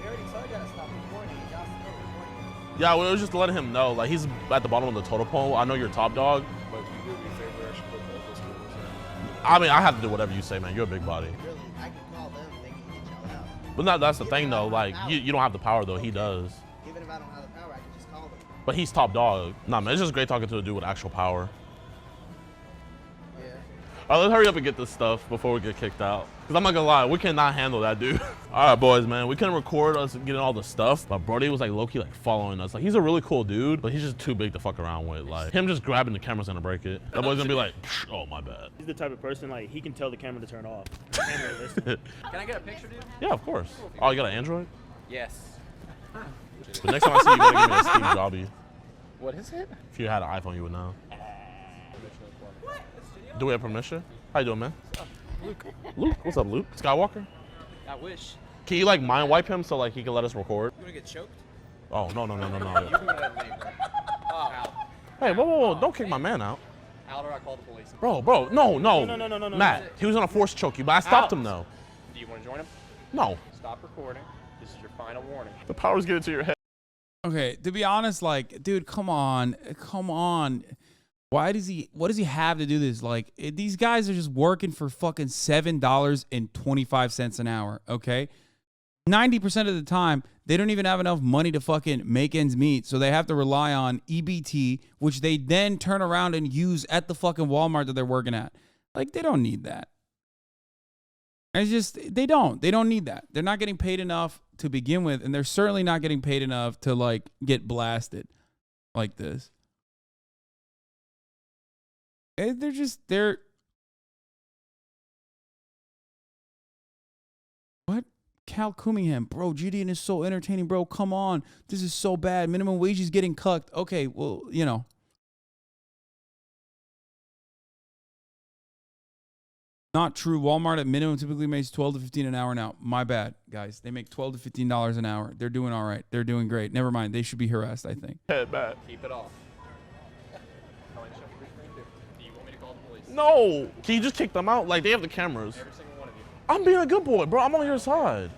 already told y'all to stop recording, and y'all still recording us. Yeah, we were just letting him know. Like he's at the bottom of the totem pole. I know you're top dog. But you do me a favor, I should put both those cables in. I mean, I have to do whatever you say, man. You're a big body. Really, I can call them. They can get y'all out. But no, that's the thing though. Like you don't have the power though. He does. Even if I don't have the power, I can just call them. But he's top dog. Nah, man, it's just great talking to a dude with actual power. Yeah. All right, let's hurry up and get this stuff before we get kicked out. Because I'm not going to lie, we cannot handle that dude. All right, boys, man. We couldn't record us getting all the stuff, but Brody was like low-key like following us. Like, he's a really cool dude, but he's just too big to fuck around with. Like, him just grabbing the camera's going to break it. That boy's going to be like, oh, my bad. He's the type of person, like, he can tell the camera to turn off. Can I get a picture, dude? Yeah, of course. Oh, you got an Android? Yes. But next time I see you, you gotta give me a Steve Jobby. What is it? If you had an iPhone, you would know. Do we have permission? How you doing, man? Luke. Luke? What's up, Luke? Skywalker? I wish. Can you, like, mind wipe him so, like, he can let us record? You wanna get choked? Oh, no. You can go ahead and leave, bro. Oh, Al. Hey, whoa. Don't kick my man out. Al, or I call the police. Bro. No. No. Matt, he was gonna force choke you, but I stopped him, though. Do you want to join him? No. Stop recording. This is your final warning. The power's getting to your head. Okay, to be honest, like, dude, come on. What does he have to do this? Like, these guys are just working for fucking $7.25 an hour, okay? 90% of the time, they don't even have enough money to fucking make ends meet, so they have to rely on EBT, which they then turn around and use at the fucking Walmart that they're working at. Like, they don't need that. It's just, they don't need that. They're not getting paid enough to begin with, and they're certainly not getting paid enough to, like, get blasted like this. They're what? Cal Cunningham, bro, Jidion is so entertaining, bro. Come on. This is so bad. Minimum wage is getting cucked. Okay, well, you know. Not true. Walmart at minimum typically makes $12 to $15 an hour now. My bad, guys. They make $12 to $15 an hour. They're doing all right. They're doing great. Never mind. They should be harassed, I think. Head back. Keep it off. Do you want me to call the police? No. Can you just kick them out? Like, they have the cameras. Every single one of you. I'm being a good boy, bro. I'm on your side.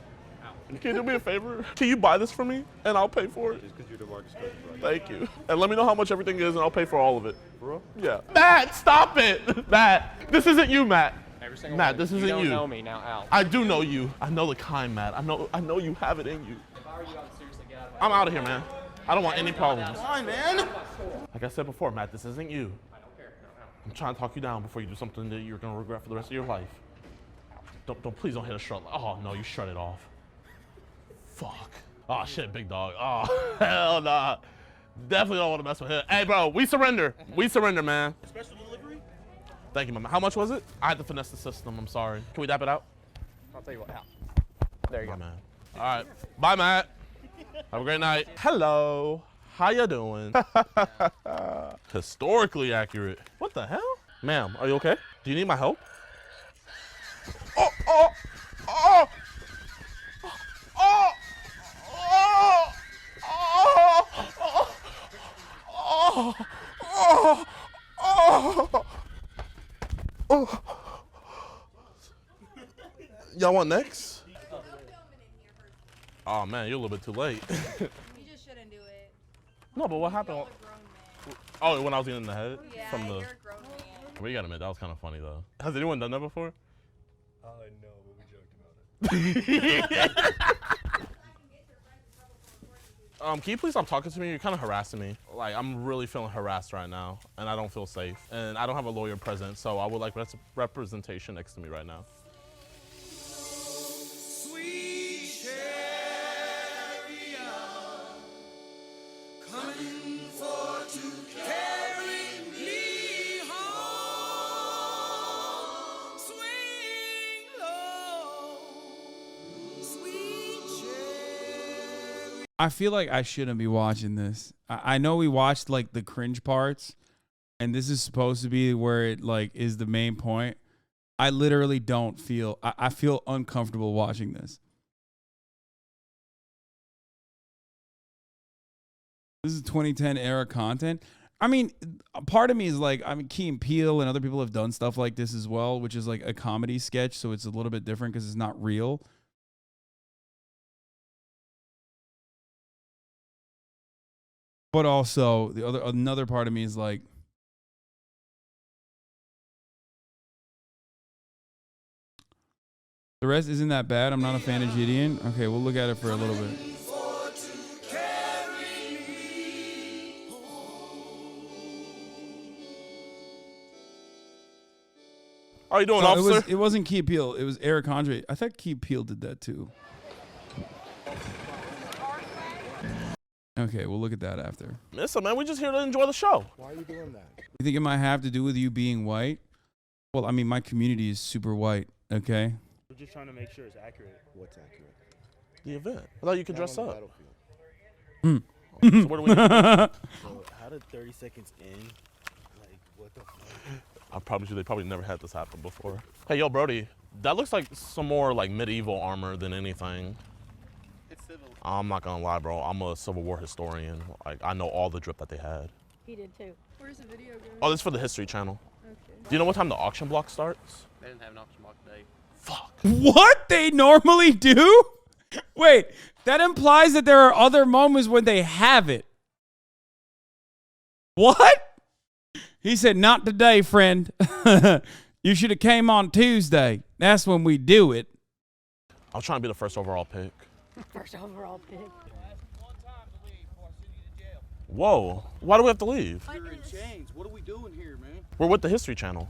Can you do me a favor? Can you buy this for me, and I'll pay for it? Just because you're the Marcus Cousins, right? Thank you. And let me know how much everything is, and I'll pay for all of it. Bro? Yeah. Matt, stop it. Matt, this isn't you, Matt. Every single Matt, one. this isn't you. You don't know me now, Al. I do know you. I know the kind, Matt. I know you have it in you. If I were you, I would seriously get out of my I'm out of here, man. I don't want any problems. Why, man? Like I said before, Matt, this isn't you. I don't care. No. I'm trying to talk you down before you do something that you're gonna regret for the rest of your life. Please don't hit a strut. Oh no, you shut it off. Fuck. Oh shit, big dog. Oh hell nah. Definitely don't want to mess with him. Hey, bro, we surrender. We surrender, man. Special delivery? Thank you, man. How much was it? I had to finesse the system. I'm sorry. Can we dap it out? I'll tell you what, Al. There you go. Man. All right. Bye, Matt. Have a great night. Hello. How you doing? Historically accurate. What the hell? Ma'am, are you okay? Do you need my help? Oh! Oh! Oh! Oh! Oh! Oh! Oh! Oh! Oh! Y'all want next? Oh man, you're a little bit too late. You just shouldn't do it. No, but what happened? Oh, when I was getting in the head Yeah, from the. you're a grown man. Well, you gotta admit that was kind of funny though. Has anyone done that before? No, but we joked about it. Can you please stop talking to me? You're kind of harassing me. Like, I'm really feeling harassed right now, and I don't feel safe. And I don't have a lawyer present, so I would like representation next to me right now. I feel like I shouldn't be watching this. I know we watched like the cringe parts, and this is supposed to be where it like is the main point. I literally don't feel. I feel uncomfortable watching this. This is 2010 era content. I mean, a part of me is like, I mean, Key and Peele and other people have done stuff like this as well, which is like a comedy sketch, so it's a little bit different because it's not real. But also, another part of me is like, the rest isn't that bad. I'm not a fan of Jidion. Okay, we'll look at it for a little bit. How are you doing, officer? It wasn't Key Peele. It was Eric Andre. I thought Key Peele did that too. Okay, we'll look at that after. Listen, man, we're just here to enjoy the show. Why are you doing that? You think it might have to do with you being white? Well, I mean, my community is super white, okay? We're just trying to make sure it's accurate. What's accurate? The event. I thought you could dress up. Mm. So where do we So how did 30 seconds in? Like, what the fuck? They probably never had this happen before. Hey, yo, Brody, that looks like some more like medieval armor than anything. It's civil. I'm not gonna lie, bro. I'm a Civil War historian. Like, I know all the drip that they had. He did too. Where's the video going? Oh, this is for the History Channel. Okay. Do you know what time the auction block starts? They didn't have an auction block today. Fuck. What they normally do? Wait, that implies that there are other moments when they have it. What? He said, not today, friend. You should have came on Tuesday. That's when we do it. I was trying to be the first overall pick. First overall pick. Whoa, why do we have to leave? You're in chains. What are we doing here, man? We're with the History Channel.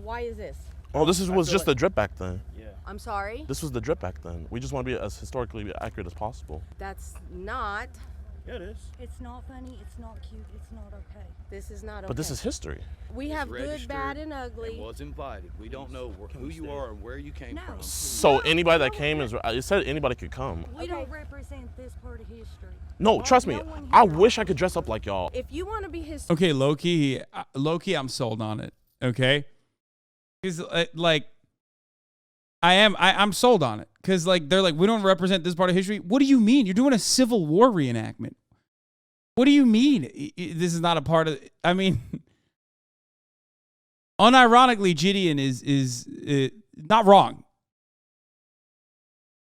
Why is this? Oh, this was just the drip back then. Yeah. I'm sorry? This was the drip back then. We just want to be as historically accurate as possible. That's not. Yeah, it is. It's not funny. It's not cute. It's not okay. This is not okay. But this is history. We have good, bad, and ugly. And was invited. We don't know who you are and where you came from. So anybody that came is, it said anybody could come. We don't represent this part of history. No, trust me. I wish I could dress up like y'all. If you want to be his Okay, low-key, I'm sold on it, okay? Because, like, I'm sold on it. Because, like, they're like, we don't represent this part of history. What do you mean? You're doing a Civil War reenactment. What do you mean? This is not a part of, I mean, unironically, Jidion is not wrong.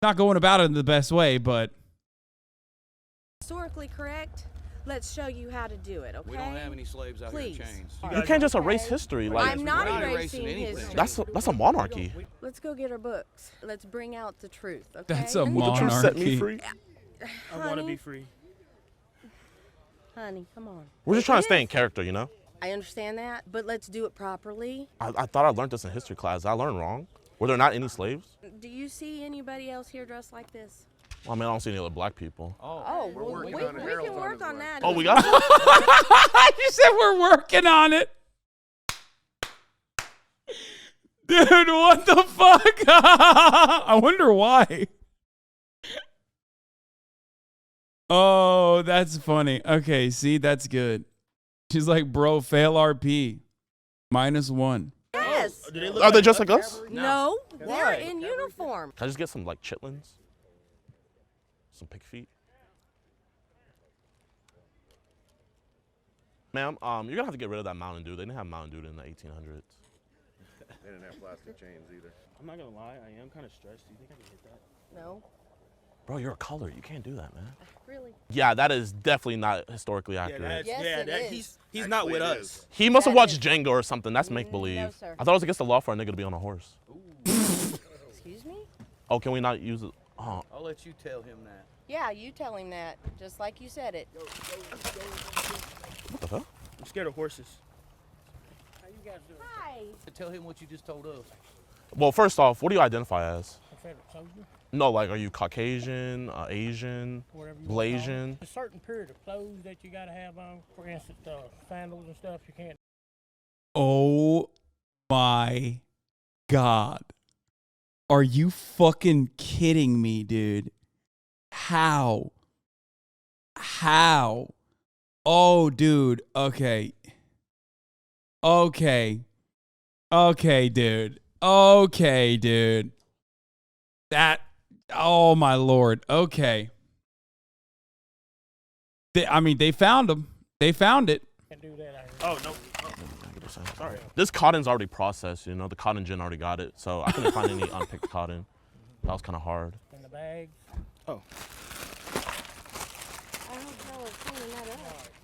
Not going about it in the best way, but. historically correct, let's show you how to do it, okay? We don't have any slaves out here in chains. You can't just erase history. Like, I'm not erasing history. That's a monarchy. Let's go get our books. Let's bring out the truth, okay? That's a monarchy. Will the truth set me free? I want to be free. Honey, come on. We're just trying to stay in character, you know? I understand that, but let's do it properly. I thought I learned this in history class. I learned wrong. Were there not any slaves? Do you see anybody else here dressed like this? Well, I mean, I don't see any other black people. Oh, well, we can work on that. Oh, we got You said we're working on it. Dude, what the fuck? I wonder why. Oh, that's funny. Okay, see, that's good. She's like, bro, fail RP. -1. Yes. Are they just like us? No, they're in uniform. Can I just get some, like, chitlins? Some pig feet? Ma'am, you're going to have to get rid of that Mountain Dew. They didn't have Mountain Dew in the 1800s. They didn't have plastic chains either. I'm not gonna lie, I am kind of stressed. Do you think I can hit that? No. Bro, you're a color. You can't do that, man. Really? Yeah, that is definitely not historically accurate. He's not with us. He must have watched Django or something. That's make-believe. No, sir. I thought it was against the law for a nigga to be on a horse. Excuse me? Oh, can we not use it? Oh. I'll let you tell him that. Yeah, you tell him that, just like you said it. What the hell? I'm scared of horses. How you guys doing? Hi. Tell him what you just told us. Well, first off, what do you identify as? Confederate soldier. No, like, are you Caucasian, Asian, Blasian? A certain period of clothes that you gotta have on. For instance, sandals and stuff you can't. Oh my God. Are you fucking kidding me, dude? How? Oh, dude. Okay. Okay, dude. Okay, dude. That, oh my Lord. Okay. They found him. They found it. Can't do that. Oh, no. Sorry. This cotton's already processed, you know, the cotton gin already got it, so I couldn't find any unpicked cotton. That was kind of hard. In the bags. Oh.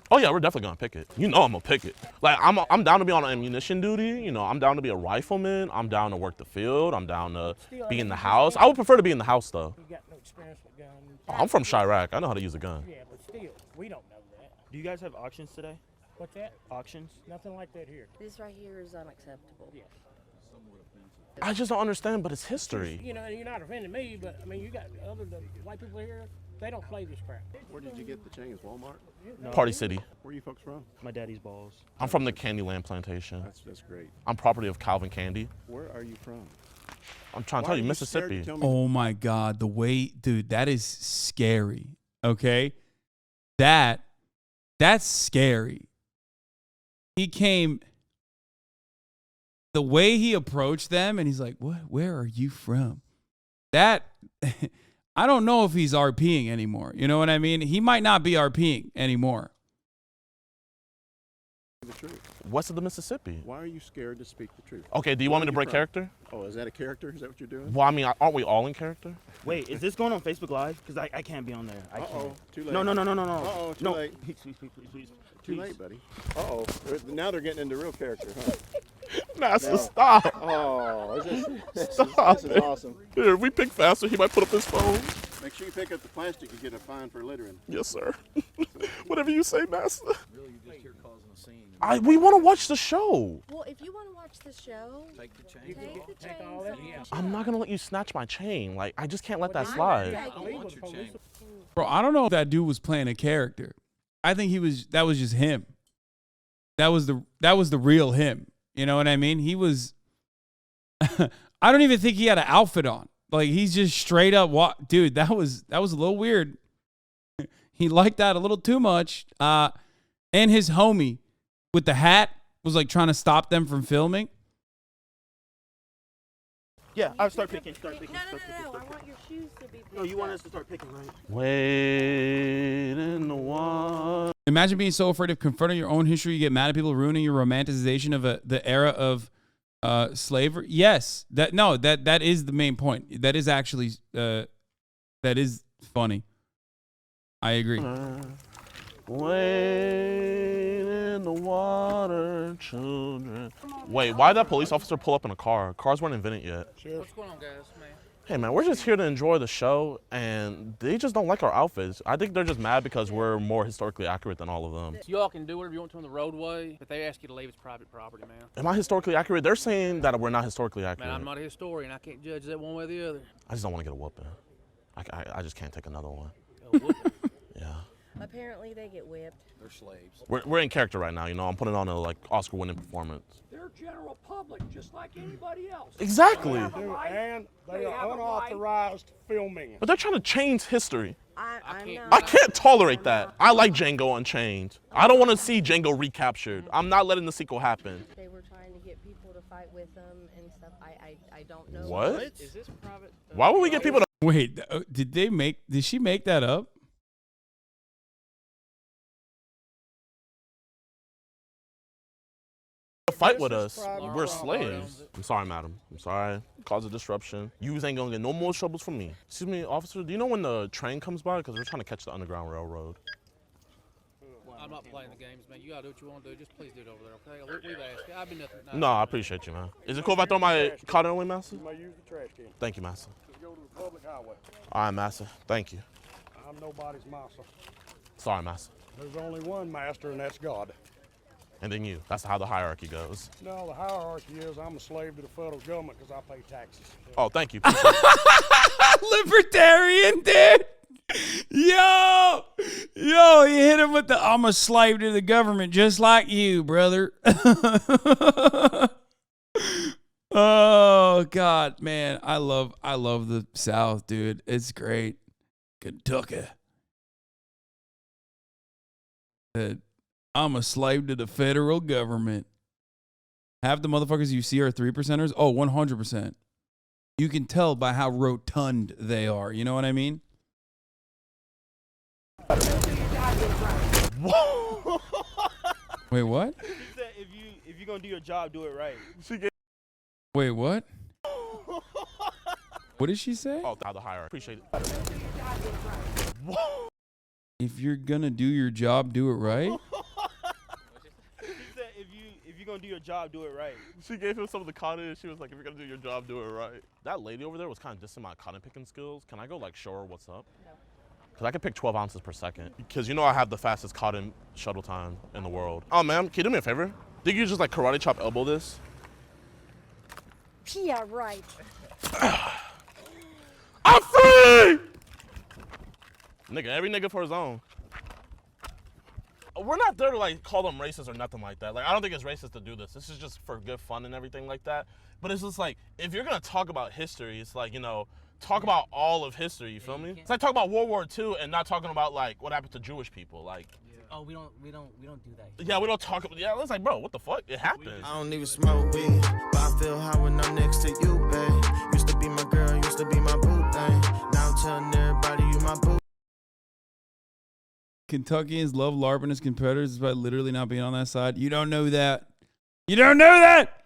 Oh yeah, we're definitely gonna pick it. You know I'm gonna pick it. Like I'm down to be on ammunition duty. You know, I'm down to be a rifleman. I'm down to work the field. I'm down to be in the house. I would prefer to be in the house though. You got no experience with guns. Oh, I'm from Chirac. I know how to use a gun. Yeah, but still, we don't know that. Do you guys have auctions today? What's that? Auctions? Nothing like that here. This right here is unacceptable. Yes. I just don't understand, but it's history. You know, you're not offending me, but I mean, you got other white people here. They don't play this crap. Where did you get the chains? Walmart? No. Party City. Where are you folks from? My daddy's balls. I'm from the Candyland plantation. That's great. I'm property of Calvin Candy. Where are you from? I'm trying to tell you, Mississippi. Oh my God, the way, dude, that is scary. Okay, that's scary. He came, the way he approached them, and he's like, "What? Where are you from?" That. I don't know if he's RPing anymore. You know what I mean? He might not be RPing anymore. The truth. West of the Mississippi. Why are you scared to speak the truth? Okay, do you want me to break character? Oh, is that a character? Is that what you're doing? Well, I mean, aren't we all in character? Wait, is this going on Facebook Live? Because I can't be on there. I can't. Too late. No. Uh-oh, too no. late. Please. Too late, buddy. Uh-oh. Now they're getting into real character, huh? Master, stop. Oh, Stop. This is awesome. Here, if we pick faster, he might put up his phone. Make sure you pick up the plastic and get a fine for littering. Yes, sir. Whatever you say, Master. Really, you just here causing a scene. We want to watch the show. Well, if you want to watch the show, Take the chain. take the chains off. I'm not going to let you snatch my chain. Like, I just can't let that slide. I want your chain. Bro, I don't know if that dude was playing a character. I think that was just him. That was the real him. You know what I mean? He was, I don't even think he had an outfit on. Like, he's just straight up dude, that was a little weird. He liked that a little too much. And his homie with the hat was like trying to stop them from filming. Yeah, I'll start picking. No. I want your shoes to be picked. No, you want us to start picking, right? Wait in the water. Imagine being so afraid of confronting your own history, you get mad at people ruining your romanticization of the era of slavery. Yes, that is the main point. That is actually that is funny. I agree. Wait in the water, children. Wait, why did that police officer pull up in a car? Cars weren't invented yet. What's going on, guys, man? Hey, man, we're just here to enjoy the show, and they just don't like our outfits. I think they're just mad because we're more historically accurate than all of them. So y'all can do whatever you want to on the roadway, but they ask you to leave. It's private property, man. Am I historically accurate? They're saying that we're not historically accurate. Man, I'm not a historian. I can't judge that one way or the other. I just don't want to get a whooping. I just can't take another one. Yeah. Apparently, they get whipped. They're slaves. We're in character right now, you know. I'm putting on a Oscar-winning performance. They're general public, just like anybody else. Exactly. And they are unauthorized filming. But they're trying to change history. I'm I can't tolerate that. I like Django Unchained. I don't want to see Django recaptured. I'm not letting the sequel happen. They were trying to get people to fight with them and stuff. I don't know. What? Is this private? Why would we get people to Wait, did she make that up? fight with us? We're slaves. I'm sorry, madam. I'm sorry. Cause a disruption. You ain't gonna get no more troubles from me. Excuse me, officer, do you know when the train comes by? Because we're trying to catch the Underground Railroad. I'm not playing the games, man. You gotta do what you want to do. Just please do it over there, okay? We've asked you. I've been nothing. No, I appreciate you, man. Is it cool if I throw my cotton away, master? You may use the trash can. Thank you, master. Just go to the public highway. All right, master. Thank you. I'm nobody's master. Sorry, master. There's only one master, and that's God. And then you. That's how the hierarchy goes. No, the hierarchy is I'm a slave to the federal government because I pay taxes. Oh, thank you. Libertarian, dude. Yo, he hit him with the I'm a slave to the government just like you, brother. Oh God, man. I love the South, dude. It's great. Kentucky. I'm a slave to the federal government. Half the motherfuckers you see are 3%ers. Oh, 100%. You can tell by how rotund they are. You know what I mean? Wait, what? He said if you're gonna do your job, do it right. Wait, what? What did she say? Oh, the hierarchy. Appreciate it. If you're gonna do your job, do it right. He said if you're gonna do your job, do it right. She gave him some of the cotton. She was like, if you're gonna do your job, do it right. That lady over there was kind of dissing my cotton picking skills. Can I go like show her what's up? No. Because I can pick 12 ounces per second. Because you know I have the fastest cotton shuttle time in the world. Oh, ma'am, can you do me a favor? Think you just like karate chop elbow this? Yeah, right. I'm free! Nigga, every nigga for his own. We're not there to like call them racist or nothing like that. Like, I don't think it's racist to do this. This is just for good fun and everything like that. But it's just like, if you're gonna talk about history, it's like, you know, talk about all of history, you feel me? It's like talking about World War II and not talking about like what happened to Jewish people. Like, oh, we don't do that. Yeah, we don't talk about, yeah, it's like, bro, what the fuck? It happened. I don't even smoke weed, but I feel high when I'm next to you, babe. Used to be my girl, used to be my boo thing. Now I'm telling everybody you my boo. Kentuckians love LARPing as competitors despite literally not being on that side. You don't know that. You don't know that.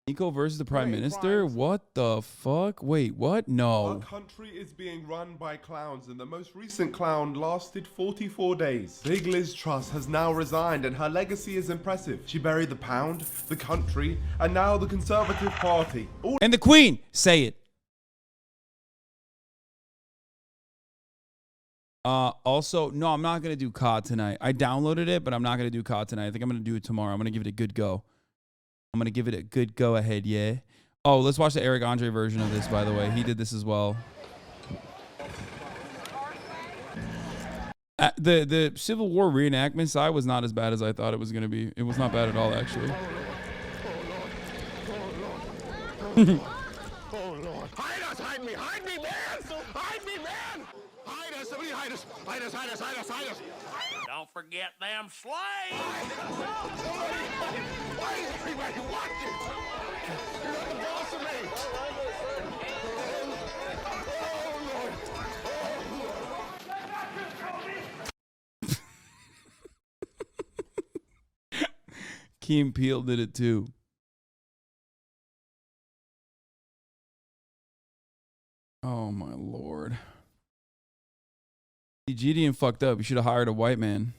Nico versus the Prime Minister? What the fuck? Wait, what? No. Our country is being run by clowns, and the most recent clown lasted 44 days. Big Liz Truss has now resigned, and her legacy is impressive. She buried the pound, the country, and now the Conservative Party. And the Queen. Say it. Also, no, I'm not going to do COD tonight. I downloaded it, but I'm not going to do COD tonight. I think I'm going to do it tomorrow. I'm going to give it a good go. I'm going to give it a good go ahead, yeah. Oh, let's watch the Eric Andre version of this, by the way. He did this as well. The Civil War reenactment side was not as bad as I thought it was going to be. It was not bad at all, actually. Oh, Lord. Hide us, hide me, man! Hide me, man! Hide us, somebody hide us! Hide us, hide us, hide us, hide us! Don't forget them slaves! Why is everybody watching? You're not the boss of me! Key and Peele did it too. Oh my Lord. Jidion fucked up. You should have hired a white man.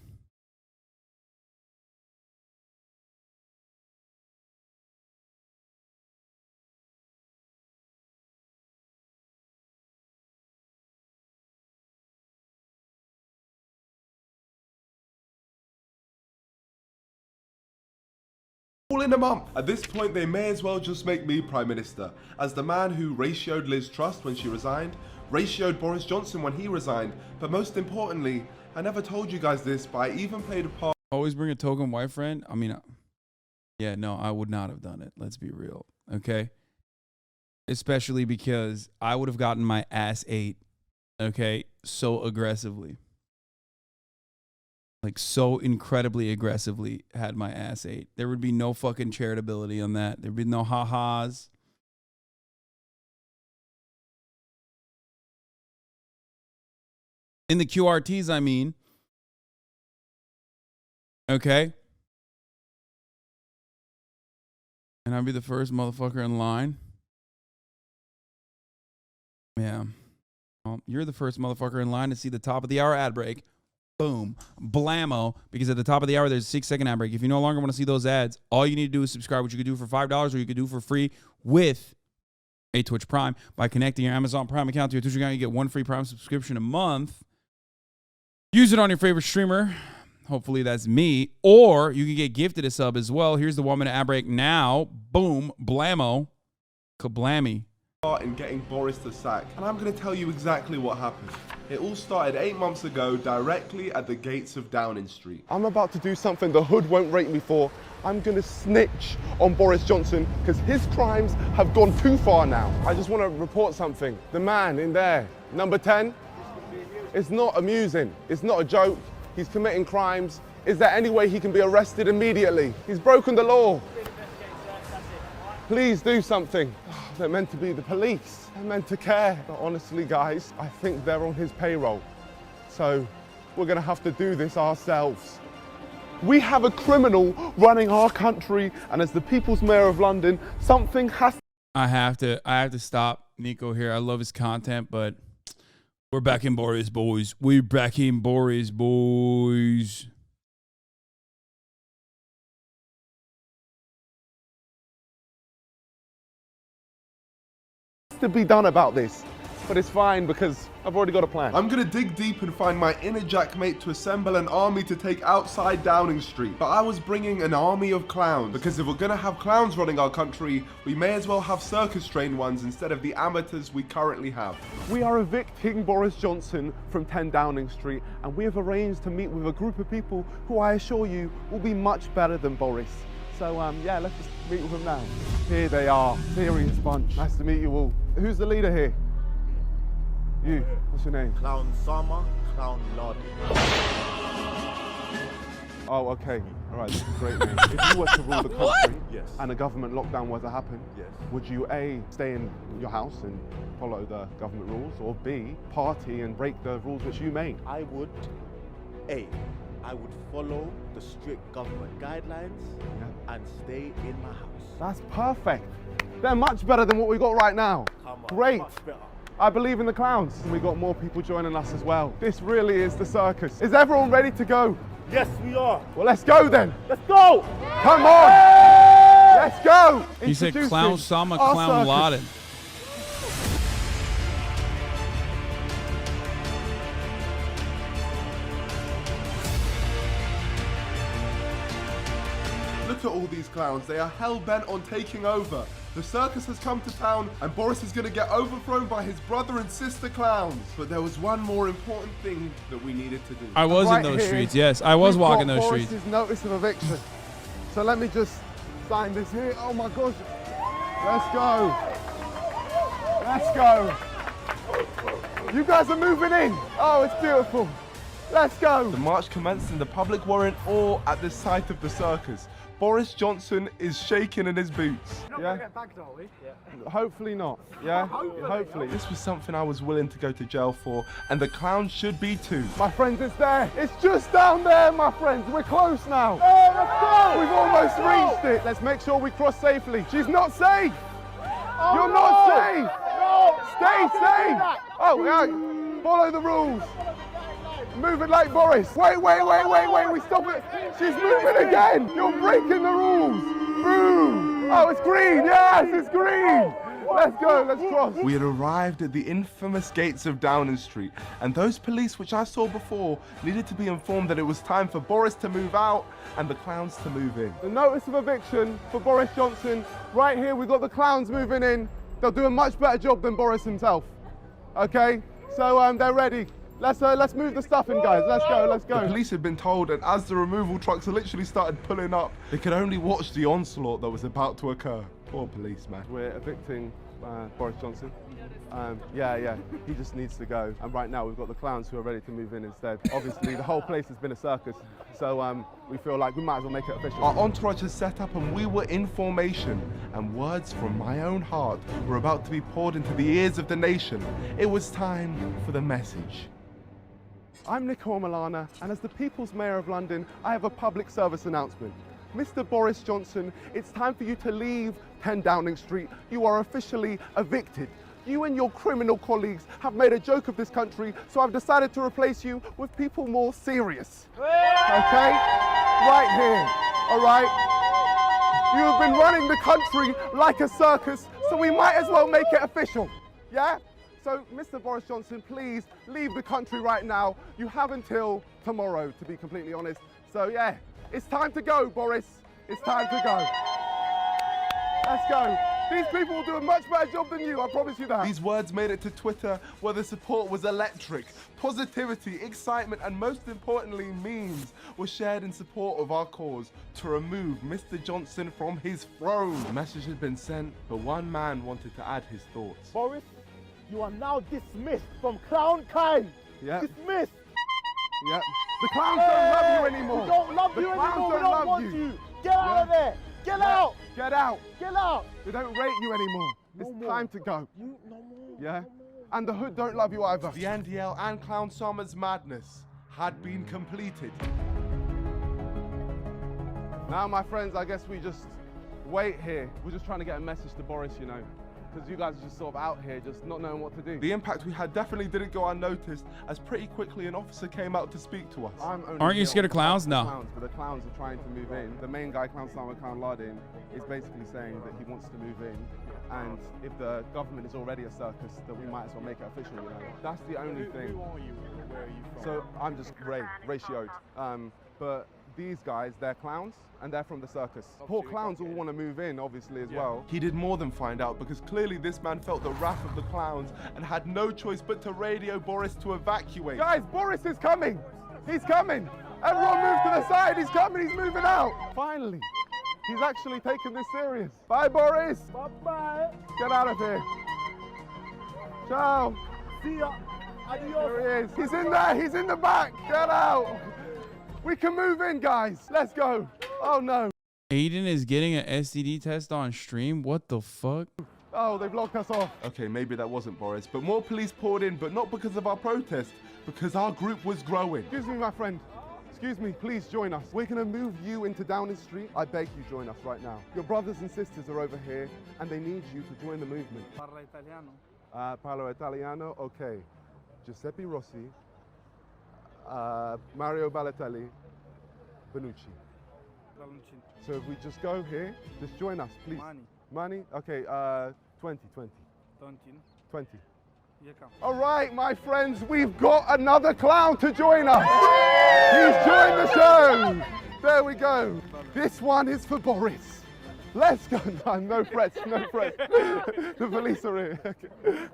All in a month. At this point, they may as well just make me Prime Minister, as the man who ratioed Liz Truss when she resigned, ratioed Boris Johnson when he resigned, but most importantly, I never told you guys this, but I even played a part. Always bring a token white friend. I mean, yeah, no, I would not have done it. Let's be real, okay? Especially because I would have gotten my ass ate, okay, so aggressively. Like, so incredibly aggressively had my ass ate. There would be no fucking charitability on that. There'd be no ha-has. In the QRTs, I mean. Okay? And I'd be the first motherfucker in line. Yeah. Well, you're the first motherfucker in line to see the top of the hour ad break. Boom. Blammo. Because at the top of the hour, there's a 6-second ad break. If you no longer want to see those ads, all you need to do is subscribe, which you could do for $5 or you could do for free with a Twitch Prime. By connecting your Amazon Prime account to your Twitch account, you get 1 free Prime subscription a month. Use it on your favorite streamer. Hopefully that's me. Or you can get gifted a sub as well. Here's the 1 minute ad break now. Boom. Blammo. Kablammy. In getting Boris the sack, and I'm going to tell you exactly what happened. It all started 8 months ago, directly at the gates of Downing Street. I'm about to do something the hood won't rate me for. I'm going to snitch on Boris Johnson because his crimes have gone too far now. I just want to report something. The man in there, number 10, it's not amusing. It's not a joke. He's committing crimes. Is there any way he can be arrested immediately? He's broken the law. Please do something. They're meant to be the police. They're meant to care. But honestly, guys, I think they're on his payroll. So we're going to have to do this ourselves. We have a criminal running our country, and as the People's Mayor of London, something has to... I have to stop Nico here. I love his content, but we're back in Boris, boys. We're back in Boris, boys. to be done about this, but it's fine because I've already got a plan. I'm gonna dig deep and find my inner jackmate to assemble an army to take outside Downing Street. But I was bringing an army of clowns, because if we're gonna have clowns running our country, we may as well have circus-trained ones instead of the amateurs we currently have. We are evicting Boris Johnson from 10 Downing Street, and we have arranged to meet with a group of people who I assure you will be much better than Boris. So yeah, let's just meet with them now. Here they are, serious bunch. Nice to meet you all. Who's the leader here? You, what's your name? Clown Sama, Clown Lord. Oh, okay. All right, that's a great name. If you were to rule the country and a government lockdown were to happen, would you A, stay in your house and follow the government rules, or B, party and break the rules which you made? I would, I would follow the strict government guidelines and stay in my house. That's perfect. They're much better than what we got right now. Come on, great. much better. I believe in the clowns. And we got more people joining us as well. This really is the circus. Is everyone ready to go? Yes, we are. Well, let's go then. Let's go. Come on. Let's go. He said Clown Sama, Clown Laden. Look at all these clowns. They are hell-bent on taking over. The circus has come to town, and Boris is going to get overthrown by his brother and sister clowns. But there was one more important thing that we needed to do. I was in those streets, yes. I was walking those streets. Boris's notice of eviction. So let me just sign this here. Oh my gosh. Let's go. Let's go. You guys are moving in. Oh, it's beautiful. Let's go. The march commenced and the public were in awe at the sight of the circus. Boris Johnson is shaking in his boots. You're not gonna get bagged, are we? Yeah. Hopefully not. Yeah? Hopefully. This was something I was willing to go to jail for, and the clowns should be too. My friends, it's there. It's just down there, my friends. We're close now. Hey, let's go. We've almost reached it. Let's make sure we cross safely. She's not safe. Oh, You're not safe. No. Stay safe. Oh, yeah. Follow the rules. Moving like Boris. Wait, we stop it. She's moving again. You're breaking the rules. Boom. Oh, it's green. Yes, it's green. Let's go, let's cross. We had arrived at the infamous gates of Downing Street, and those police which I saw before needed to be informed that it was time for Boris to move out and the clowns to move in. The notice of eviction for Boris Johnson. Right here, we've got the clowns moving in. They'll do a much better job than Boris himself. Okay, so they're ready. Let's move the stuff in, guys. Let's go. The police had been told, and as the removal trucks literally started pulling up, they could only watch the onslaught that was about to occur. Poor police, man. We're evicting Boris Johnson. Yeah, he just needs to go. And right now we've got the clowns who are ready to move in instead. Obviously, the whole place has been a circus, so we feel like we might as well make it official. Our entourage has set up and we were in formation, and words from my own heart were about to be poured into the ears of the nation. It was time for the message. I'm Nico Milana, and as the People's Mayor of London, I have a public service announcement. Mr. Boris Johnson, it's time for you to leave 10 Downing Street. You are officially evicted. You and your criminal colleagues have made a joke of this country, so I've decided to replace you with people more serious. Okay? Right here, all right? You have been running the country like a circus, So we might as well make it official, yeah? So, Mr. Boris Johnson, please leave the country right now. You have until tomorrow, to be completely honest. So, yeah, it's time to go, Boris. It's time to go. Let's go. These people will do a much better job than you, I promise you that. These words made it to Twitter, where the support was electric. Positivity, excitement, and most importantly, memes were shared in support of our cause to remove Mr. Johnson from his throne. The message had been sent, but one man wanted to add his thoughts. Boris, you are now dismissed from clown kind. Yeah. Dismissed. Yeah. The clowns don't love you anymore. We don't love you anymore. We don't want you. Get out of there. Get out. Get out. Get out. They don't rate you anymore. It's time to go. No more. Yeah? And the hood don't love you either. The NDL and Clown Summer's madness had been completed. Now, my friends, I guess we just wait here. We're just trying to get a message to Boris, you know, because you guys are just sort of out here, just not knowing what to do. The impact we had definitely didn't go unnoticed, as pretty quickly an officer came out to speak to us. Aren't you scared of clowns? No. Clowns, but the clowns are trying to move in. The main guy, Clown Sama Khan Lardin, is basically saying that he wants to move in. And if the government is already a circus, then we might as well make it official, you know. That's the only thing. Who are you? Where are you from? So I'm just ratioed. But these guys, they're clowns, and they're from the circus. Poor clowns all want to move in, obviously, as well. He did more than find out, because clearly this man felt the wrath of the clowns and had no choice but to radio Boris to evacuate. Guys, Boris is coming. He's coming. Everyone move to the side. He's coming. He's moving out. Finally, he's actually taking this serious. Bye, Boris. Bye-bye. Get out of here. Ciao. See ya. Adios. There he is. He's in there. He's in the back. Get out. We can move in, guys. Let's go. Oh, no. Aiden is getting an STD test on stream? What the fuck? Oh, they've locked us off. Okay, maybe that wasn't Boris, but more police poured in, but not because of our protest, because our group was growing. Excuse me, my friend. Excuse me, please join us. We're going to move you into Downing Street. I beg you, join us right now. Your brothers and sisters are over here, and they need you to join the movement. Parla italiano. Parlo Italiano? Okay. Giuseppe Rossi, Mario Balotelli, Bonucci. So if we just go here, just join us, please. Money. Money? Okay, 20. 20. All right, my friends, we've got another clown to join us. He's joined the show. There we go. This one is for Boris. Let's go. No threats, no threats. The police are here.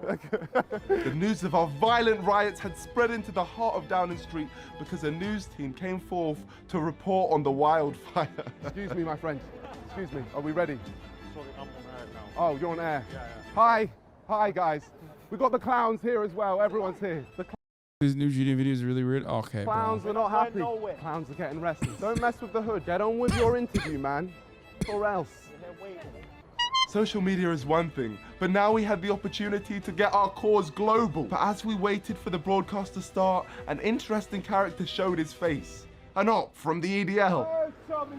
Okay. The news of our violent riots had spread into the heart of Downing Street because a news team came forth to report on the wildfire. Excuse me, my friend. Excuse me. Are we ready? Sorry, I'm on air now. Oh, you're on air? Yeah. Hi. Hi, guys. We've got the clowns here as well. Everyone's here. The This new Jidion video is really weird. Okay, clowns bro. are not happy. Clowns are getting restless. Don't mess with the hood. Get on with your interview, man. Or else. Social media is one thing, but now we had the opportunity to get our cause global. But as we waited for the broadcast to start, an interesting character showed his face. An op from the EDL. Hey, Tommy!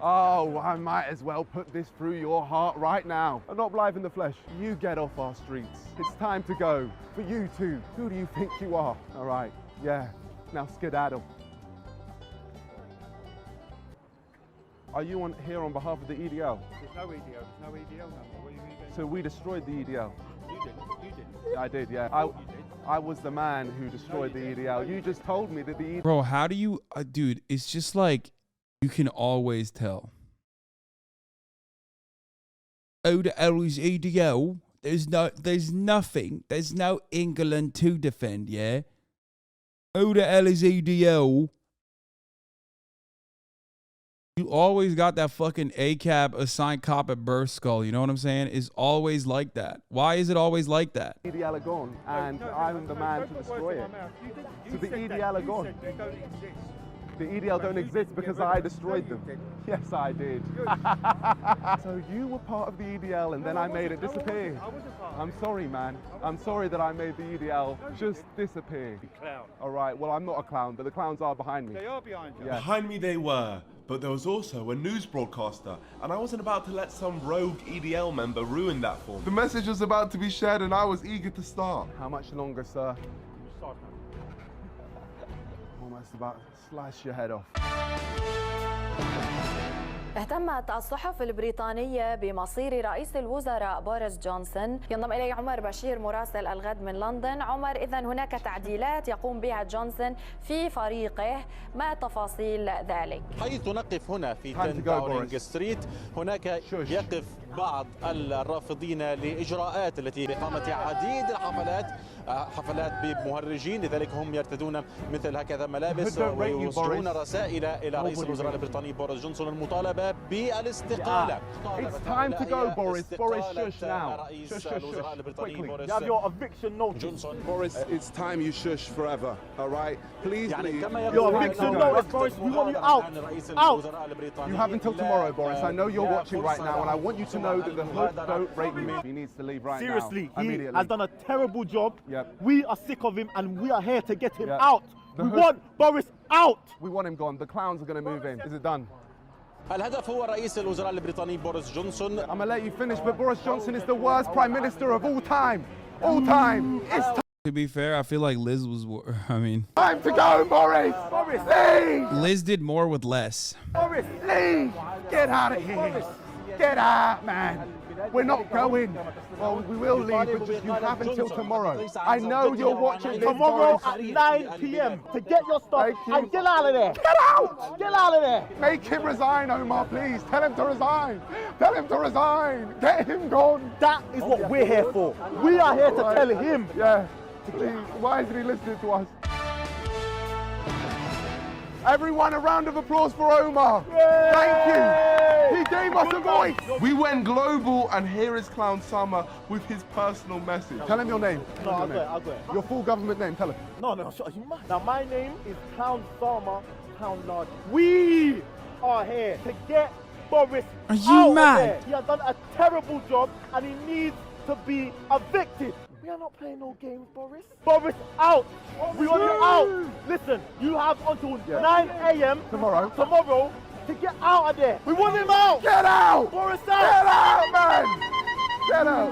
Oh, I might as well put this through your heart right now. I'm not live in the flesh. You get off our streets. It's time to go. For you two. Who do you think you are? All right, yeah. Now skedaddle. Are you here on behalf of the EDL? There's no EDL. There's no EDL number. What do you mean? So we destroyed the EDL. You did. I did, yeah. I was the man who destroyed the EDL. You just told me that the EDL... Bro, how do you... dude, it's just like... You can always tell. Oh, the L is EDL. There's nothing. There's no England to defend, yeah? Oh, the L is EDL. You always got that fucking ACAB assigned cop at birth skull, you know what I'm saying? It's always like that. Why is it always like that? EDL are gone, and I'm the man to destroy it. So the EDL are gone. The EDL don't exist because I destroyed them. Yes, I did. So you were part of the EDL and then I made it disappear. I'm sorry, man. I'm sorry that I made the EDL just disappear. Clown. All right, well, I'm not a clown, but the clowns are behind me. They are behind you. Yeah. Behind me they were, but there was also a news broadcaster, and I wasn't about to let some rogue EDL member ruin that for me. The message was about to be shared and I was eager to start. How much longer, sir? Almost about to slice your head off. اهتمت الصحف البريطانية بمصير رئيس الوزراء بوريس جونسون. ينضم إلي عمر بشير مراسل الغد من لندن. عمر، إذن هناك تعديلات يقوم بها جونسون في فريقه، ما تفاصيل ذلك؟ حيث نقف هنا في 10 داونينج ستريت هناك يقف بعض الرافضين لإجراءات التي بإقامة عديد الحفلات، حفلات بمهرجين، لذلك هم يرتدون مثل هكذا ملابس ويوصلون رسائل إلى رئيس الوزراء البريطاني بوريس جونسون المطالبة بالاستقالة. It's time to go, Boris. Boris, shush now. Shush, shush, shush. Quickly. You have your eviction notice. Boris, it's time you shush forever, all right? Please, Your eviction notice, Boris. We want you out. Out. You have until tomorrow, Boris. I know you're watching right now, and I want you to know that the hood don't rate you. He needs to leave right now. Seriously, he immediately. has done a terrible job. Yep. We are sick of him, and we are here to get him out. The We hood- want Boris out. We want him gone. The clowns are going to move in. Is it done? الهدف هو رئيس الوزراء البريطاني بوريس جونسون. I'm going to let you finish, but Boris Johnson is the worst prime minister of all time. All time. It's To be fair, I feel like Liz was. I mean, time to go, Boris. Boris, leave. Liz did more with less. Boris, leave. Get out of here. Get out, man. We're not going. Well, we will leave, but just you have until tomorrow. I know you're watching this, Tomorrow Boris. at 9 p.m. to get your stuff and get out of there. Get out! Get out of there. Make him resign, Omar, please. Tell him to resign. Tell him to resign. Get him gone. That is what we're here for. We are here to tell him. Yeah, please. Why isn't he listening to us? Everyone, a round of applause for Omar. Thank you. He gave us a voice. We went global, and here is Clown Summer with his personal message. Tell him your name. No, I'll do it. I'll do it. Your full government name. Tell him. No. Now, my name is Clown Farmer, Clown Lord. We are here to get Boris Are you out mad? of there. He has done a terrible job, and he needs to be evicted. We are not playing no games, Boris. Boris, out. We want you out. Listen, you have until 9 a.m. Tomorrow to get out of there. We want him out. Get out. Boris, out. Get out, man. Get out.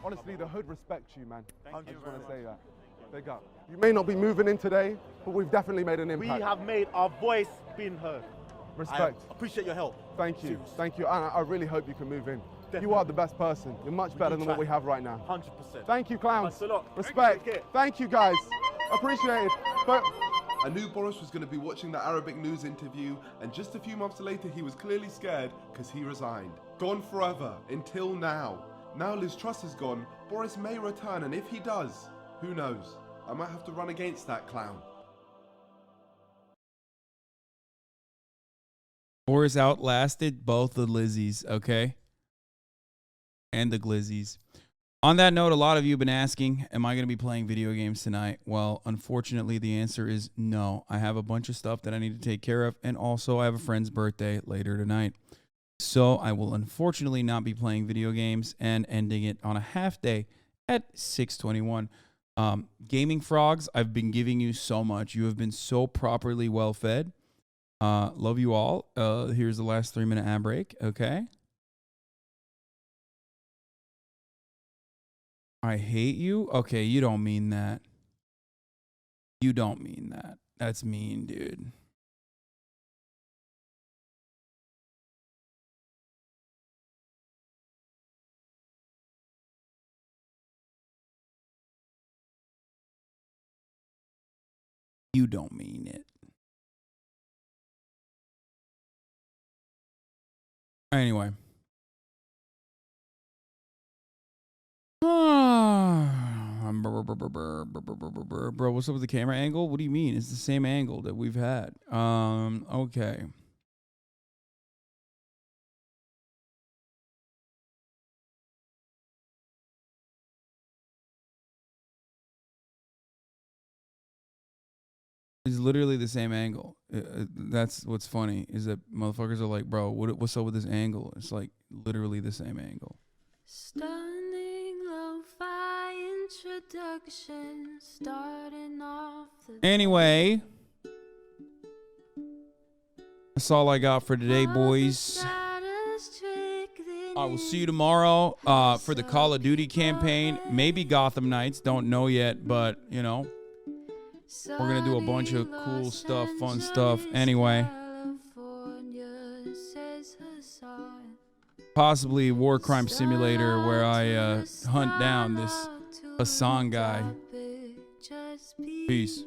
Honestly, the hood respects you, man. I just want to say that. Big up. You may not be moving in today, but we've definitely made an We impact. have made our voice being heard. Respect. I appreciate your help. Thank you. Thank you. And I really hope you can move in. You are the best person. You're much better than what we have right now. 100%. Thank you, clowns. Thanks a lot. Respect. Thank you, guys. Appreciate it. But I knew Boris was going to be watching the Arabic news interview, and just a few months later he was clearly scared because he resigned. Gone forever, until now. Now Liz Truss is gone, Boris may return, and if he does, who knows? I might have to run against that clown. Boris outlasted both the Lizzies, okay? And the Glizzies. On that note, a lot of you have been asking, am I going to be playing video games tonight? Well, unfortunately, the answer is no. I have a bunch of stuff that I need to take care of, and also I have a friend's birthday later tonight. So I will unfortunately not be playing video games and ending it on a half day at 6:21. Gaming Frogs, I've been giving you so much. You have been so properly well fed. Love you all. Here's the last 3-minute ad break, okay? I hate you? Okay, you don't mean that. You don't mean that. That's mean, dude. You don't mean it. Anyway. Bro, what's up with the camera angle? What do you mean? It's the same angle that we've had. Okay. It's literally the same angle. That's what's funny, is that motherfuckers are like, bro, what's up with this angle? It's like literally the same angle. Stunning lo-fi introduction, starting off the Anyway, that's all I got for today, boys. I will see you tomorrow for the Call of Duty campaign. Maybe Gotham Knights. Don't know yet, but, you know, we're going to do a bunch of cool stuff, fun stuff. Anyway, possibly war crime simulator where I hunt down this Hasan guy. Peace.